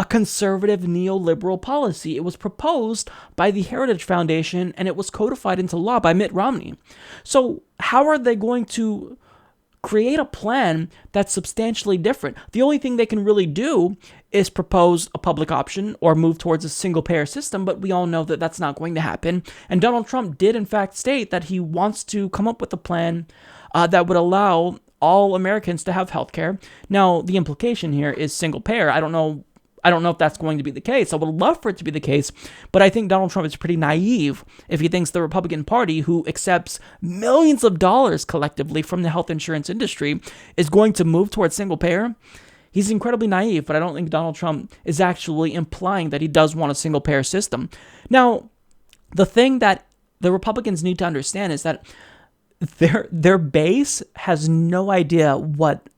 a conservative neoliberal policy. It was proposed by the Heritage Foundation, and it was codified into law by Mitt Romney. So how are they going to create a plan that's substantially different? The only thing they can really do is propose a public option or move towards a single-payer system, but we all know that that's not going to happen. And Donald Trump did, in fact, state that he wants to come up with a plan that would allow all Americans to have health care. Now, the implication here is single-payer. I don't know if that's going to be the case. I would love for it to be the case, but I think Donald Trump is pretty naive if he thinks the Republican Party, who accepts millions of dollars collectively from the health insurance industry, is going to move towards single payer. He's incredibly naive, but I don't think Donald Trump is actually implying that he does want a single payer system. Now, the thing that the Republicans need to understand is that their base has no idea what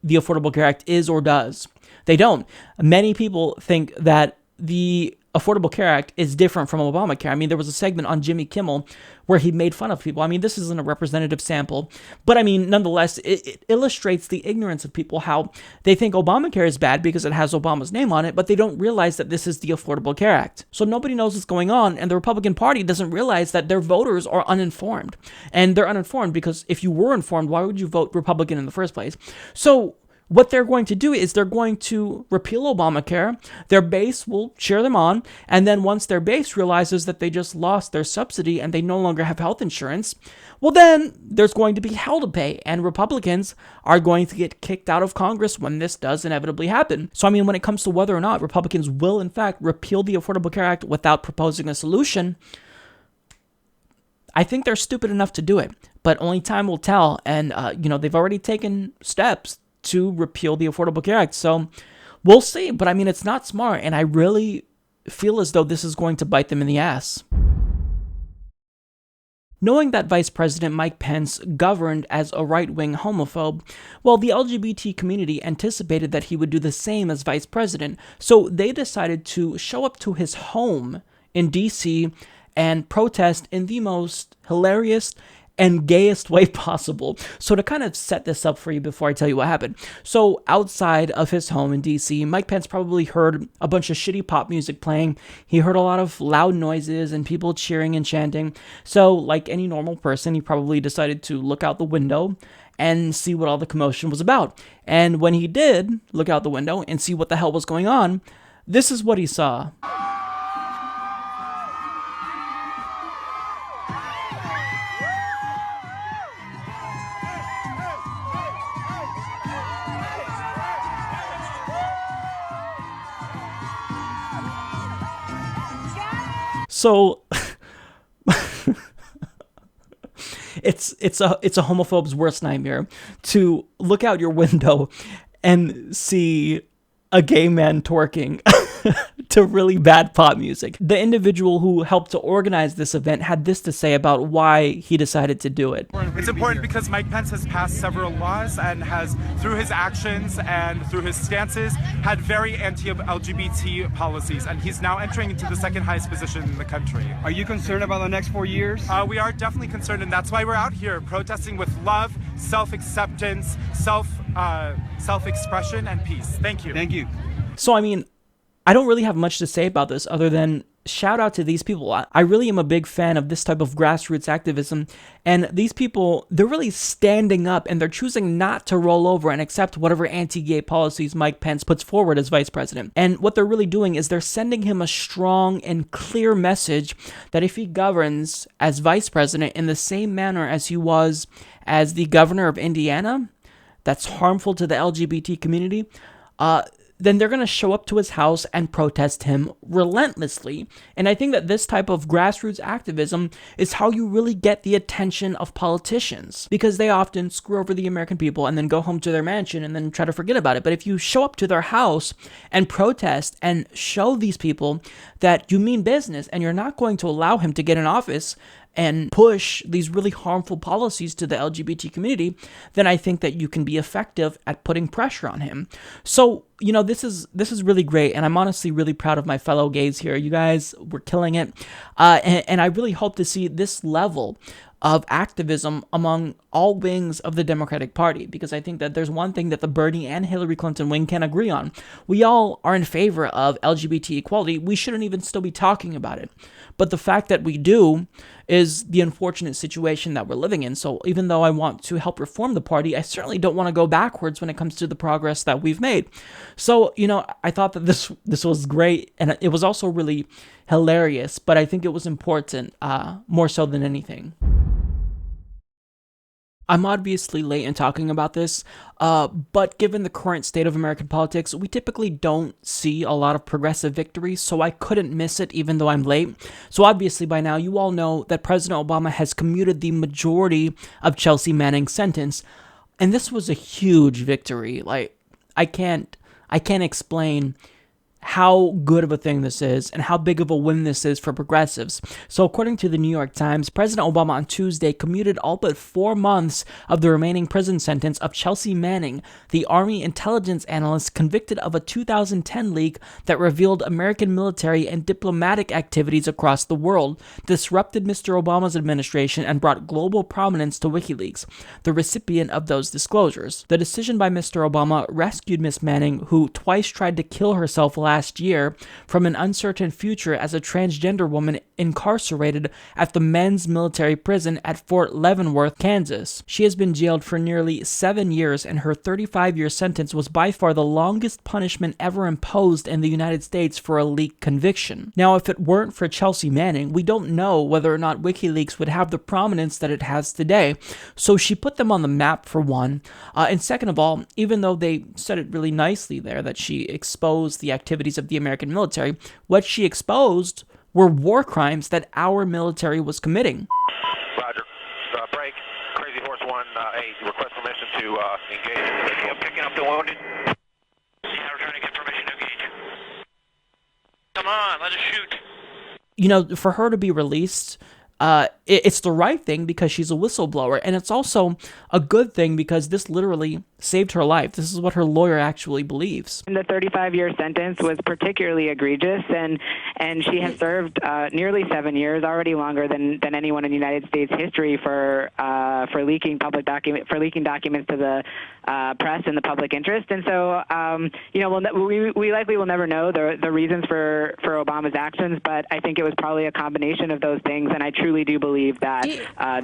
the Affordable Care Act is or does. They don't. Many people think that the Affordable Care Act is different from Obamacare. I mean, there was a segment on Jimmy Kimmel where he made fun of people. I mean, this isn't a representative sample, but I mean, nonetheless, it illustrates the ignorance of people, how they think Obamacare is bad because it has Obama's name on it, but they don't realize that this is the Affordable Care Act. So nobody knows what's going on, and the Republican Party doesn't realize that their voters are uninformed. And they're uninformed because if you were informed, why would you vote Republican in the first place? So what they're going to do is they're going to repeal Obamacare. Their base will cheer them on. And then once their base realizes that they just lost their subsidy and they no longer have health insurance, well, then there's going to be hell to pay. And Republicans are going to get kicked out of Congress when this does inevitably happen. So, I mean, when it comes to whether or not Republicans will, in fact, repeal the Affordable Care Act without proposing a solution, I think they're stupid enough to do it. But only time will tell. And, they've already taken steps to repeal the Affordable Care Act. So we'll see. But I mean, it's not smart. And I really feel as though this is going to bite them in the ass. Knowing that Vice President Mike Pence governed as a right-wing homophobe, well, the LGBT community anticipated that he would do the same as Vice President. So they decided to show up to his home in D.C. and protest in the most hilarious and gayest way possible. So to kind of set this up for you before I tell you what happened. So outside of his home in DC, Mike Pence probably heard a bunch of shitty pop music playing. He heard a lot of loud noises and people cheering and chanting. So like any normal person, he probably decided to look out the window and see what all the commotion was about. And when he did look out the window and see what the hell was going on, this is what he saw. So it's a homophobe's worst nightmare to look out your window and see a gay man twerking to really bad pop music. The individual who helped to organize this event had this to say about why he decided to do it. It's important because Mike Pence has passed several laws and has, through his actions and through his stances, had very anti-LGBT policies, and he's now entering into the second highest position in the country. Are you concerned about the next 4 years? We are definitely concerned, and that's why we're out here protesting with love, self-acceptance, self-expression, and peace. Thank you. Thank you. So, I mean, I don't really have much to say about this other than shout out to these people. I really am a big fan of this type of grassroots activism. And these people, they're really standing up and they're choosing not to roll over and accept whatever anti-gay policies Mike Pence puts forward as vice president. And what they're really doing is they're sending him a strong and clear message that if he governs as vice president in the same manner as he was as the governor of Indiana, that's harmful to the LGBT community, then they're going to show up to his house and protest him relentlessly. And I think that this type of grassroots activism is how you really get the attention of politicians, because they often screw over the American people and then go home to their mansion and then try to forget about it. But if you show up to their house and protest and show these people that you mean business and you're not going to allow him to get in office and push these really harmful policies to the LGBT community, then I think that you can be effective at putting pressure on him. So, this is really great, and I'm honestly really proud of my fellow gays here. You guys were killing it, and I really hope to see this level of activism among all wings of the Democratic Party, because I think that there's one thing that the Bernie and Hillary Clinton wing can agree on. We all are in favor of LGBT equality. We shouldn't even still be talking about it. But the fact that we do is the unfortunate situation that we're living in. So even though I want to help reform the party, I certainly don't want to go backwards when it comes to the progress that we've made. So, I thought that this was great, and it was also really hilarious, but I think it was important, more so than anything. I'm obviously late in talking about this, but given the current state of American politics, we typically don't see a lot of progressive victories, so I couldn't miss it even though I'm late. So obviously by now you all know that President Obama has commuted the majority of Chelsea Manning's sentence, and this was a huge victory. Like, I can't explain how good of a thing this is and how big of a win this is for progressives. So according to the New York Times, President Obama on Tuesday commuted all but 4 months of the remaining prison sentence of Chelsea Manning, the Army intelligence analyst convicted of a 2010 leak that revealed American military and diplomatic activities across the world, disrupted Mr. Obama's administration, and brought global prominence to WikiLeaks, the recipient of those disclosures. The decision by Mr. Obama rescued Miss Manning, who twice tried to kill herself last year, from an uncertain future as a transgender woman incarcerated at the men's military prison at Fort Leavenworth, Kansas. She has been jailed for nearly 7 years, and her 35-year sentence was by far the longest punishment ever imposed in the United States for a leak conviction. Now, if it weren't for Chelsea Manning, we don't know whether or not WikiLeaks would have the prominence that it has today. So she put them on the map, for one. And second of all, even though they said it really nicely there that she exposed the activities of the American military, what she exposed were war crimes that our military was committing. Roger. Break. Crazy Horse 1A, request permission to engage. I'm picking up the wounded. Yeah, we're trying to get permission to engage. Come on, let us shoot. You know, for her to be released, it's the right thing because she's a whistleblower, and it's also a good thing because this literally saved her life. This is what her lawyer actually believes. The 35-year sentence was particularly egregious, and she has served nearly 7 years, already longer than anyone in United States history for leaking documents to the press in the public interest. And so, we likely will never know the reasons for Obama's actions, but I think it was probably a combination of those things, and I truly do believe that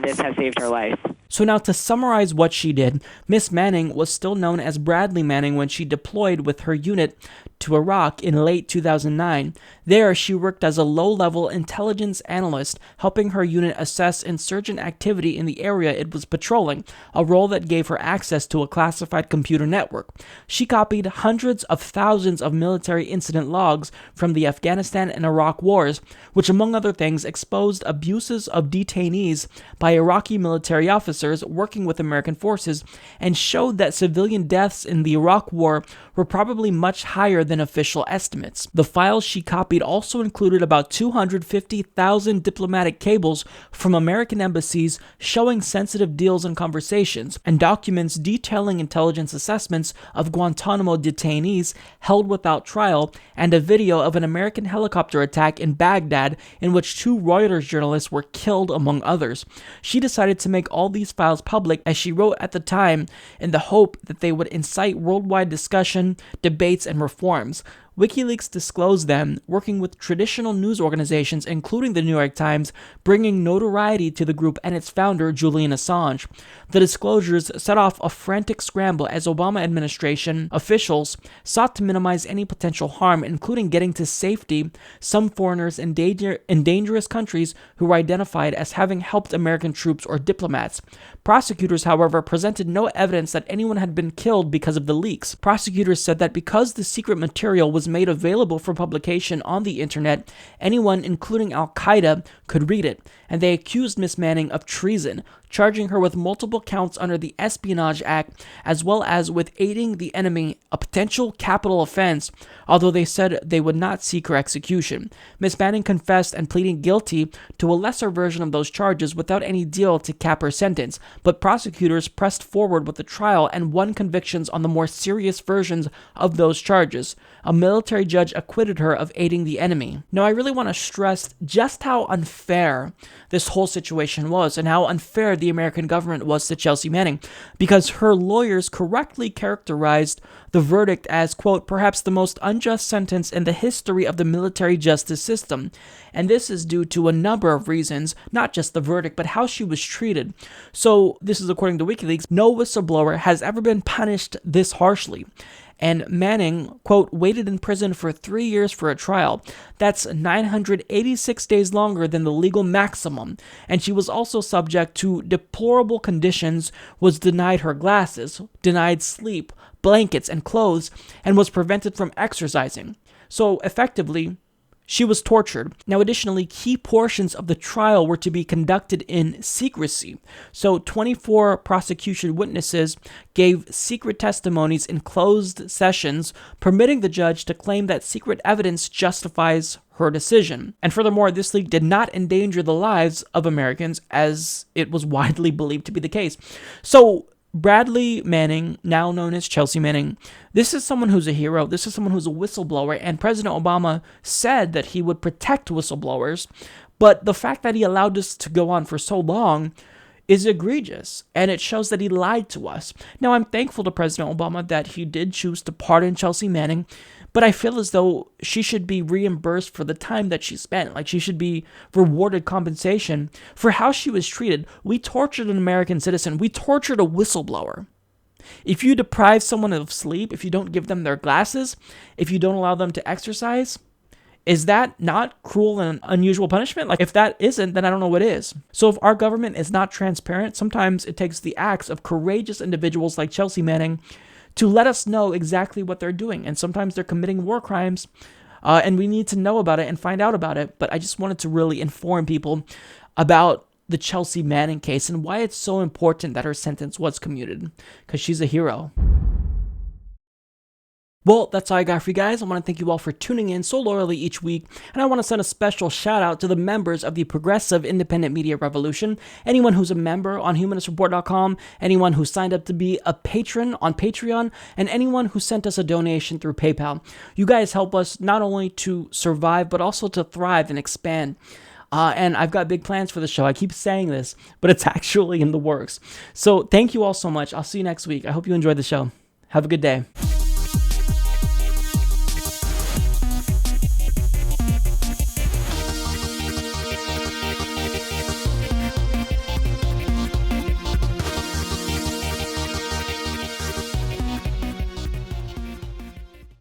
this has saved her life. So now, to summarize what she did, Miss Manning was still known as Bradley Manning when she deployed with her unit to Iraq in late 2009. There, she worked as a low-level intelligence analyst, helping her unit assess insurgent activity in the area it was patrolling, a role that gave her access to a classified computer network. She copied hundreds of thousands of military incident logs from the Afghanistan and Iraq wars, which among other things exposed abuses of detainees by Iraqi military officers working with American forces, and showed that civilian deaths in the Iraq war were probably much higher than official estimates. The files she copied also included about 250,000 diplomatic cables from American embassies showing sensitive deals and conversations, and documents detailing intelligence assessments of Guantanamo detainees held without trial, and a video of an American helicopter attack in Baghdad in which 2 Reuters journalists were killed, among others. She decided to make all these files public, as she wrote at the time, in the hope that they would incite worldwide discussion, debates, and reforms. WikiLeaks disclosed them, working with traditional news organizations, including the New York Times, bringing notoriety to the group and its founder, Julian Assange. The disclosures set off a frantic scramble as Obama administration officials sought to minimize any potential harm, including getting to safety some foreigners in dangerous countries who were identified as having helped American troops or diplomats. Prosecutors, however, presented no evidence that anyone had been killed because of the leaks. Prosecutors said that because the secret material was made available for publication on the internet, anyone, including Al-Qaeda, could read it, and they accused Miss Manning of treason, charging her with multiple counts under the Espionage Act, as well as with aiding the enemy, a potential capital offense, although they said they would not seek her execution. Miss Manning confessed and pleaded guilty to a lesser version of those charges without any deal to cap her sentence, but prosecutors pressed forward with the trial and won convictions on the more serious versions of those charges. A military judge acquitted her of aiding the enemy. Now, I really want to stress just how unfair this whole situation was and how unfair the American government was to Chelsea Manning, because her lawyers correctly characterized the verdict as, quote, perhaps the most unjust sentence in the history of the military justice system. And this is due to a number of reasons, not just the verdict, but how she was treated. So this is according to WikiLeaks. No whistleblower has ever been punished this harshly. And Manning, quote, waited in prison for 3 years for a trial. That's 986 days longer than the legal maximum. And she was also subject to deplorable conditions, was denied her glasses, denied sleep, blankets, and clothes, and was prevented from exercising. So effectively, she was tortured. Now, additionally, key portions of the trial were to be conducted in secrecy. So 24 prosecution witnesses gave secret testimonies in closed sessions, permitting the judge to claim that secret evidence justifies her decision. And furthermore, this leak did not endanger the lives of Americans, as it was widely believed to be the case. So Bradley Manning, now known as Chelsea Manning, this is someone who's a hero. This is someone who's a whistleblower, and President Obama said that he would protect whistleblowers. But the fact that he allowed this to go on for so long is egregious, and it shows that he lied to us. Now, I'm thankful to President Obama that he did choose to pardon Chelsea Manning, but I feel as though she should be reimbursed for the time that she spent. Like, she should be rewarded compensation for how she was treated. We tortured an American citizen. We tortured a whistleblower. If you deprive someone of sleep, if you don't give them their glasses, if you don't allow them to exercise, is that not cruel and unusual punishment? Like, if that isn't, then I don't know what is. So if our government is not transparent, sometimes it takes the acts of courageous individuals like Chelsea Manning to let us know exactly what they're doing. And sometimes they're committing war crimes, and we need to know about it and find out about it. But I just wanted to really inform people about the Chelsea Manning case and why it's so important that her sentence was commuted, because she's a hero. Well, that's all I got for you guys. I want to thank you all for tuning in so loyally each week, and I want to send a special shout out to the members of the Progressive Independent Media Revolution, anyone who's a member on humanistreport.com, anyone who signed up to be a patron on Patreon, and anyone who sent us a donation through PayPal. You guys help us not only to survive, but also to thrive and expand. And I've got big plans for the show. I keep saying this, but it's actually in the works. So thank you all so much. I'll see you next week. I hope you enjoyed the show. Have a good day.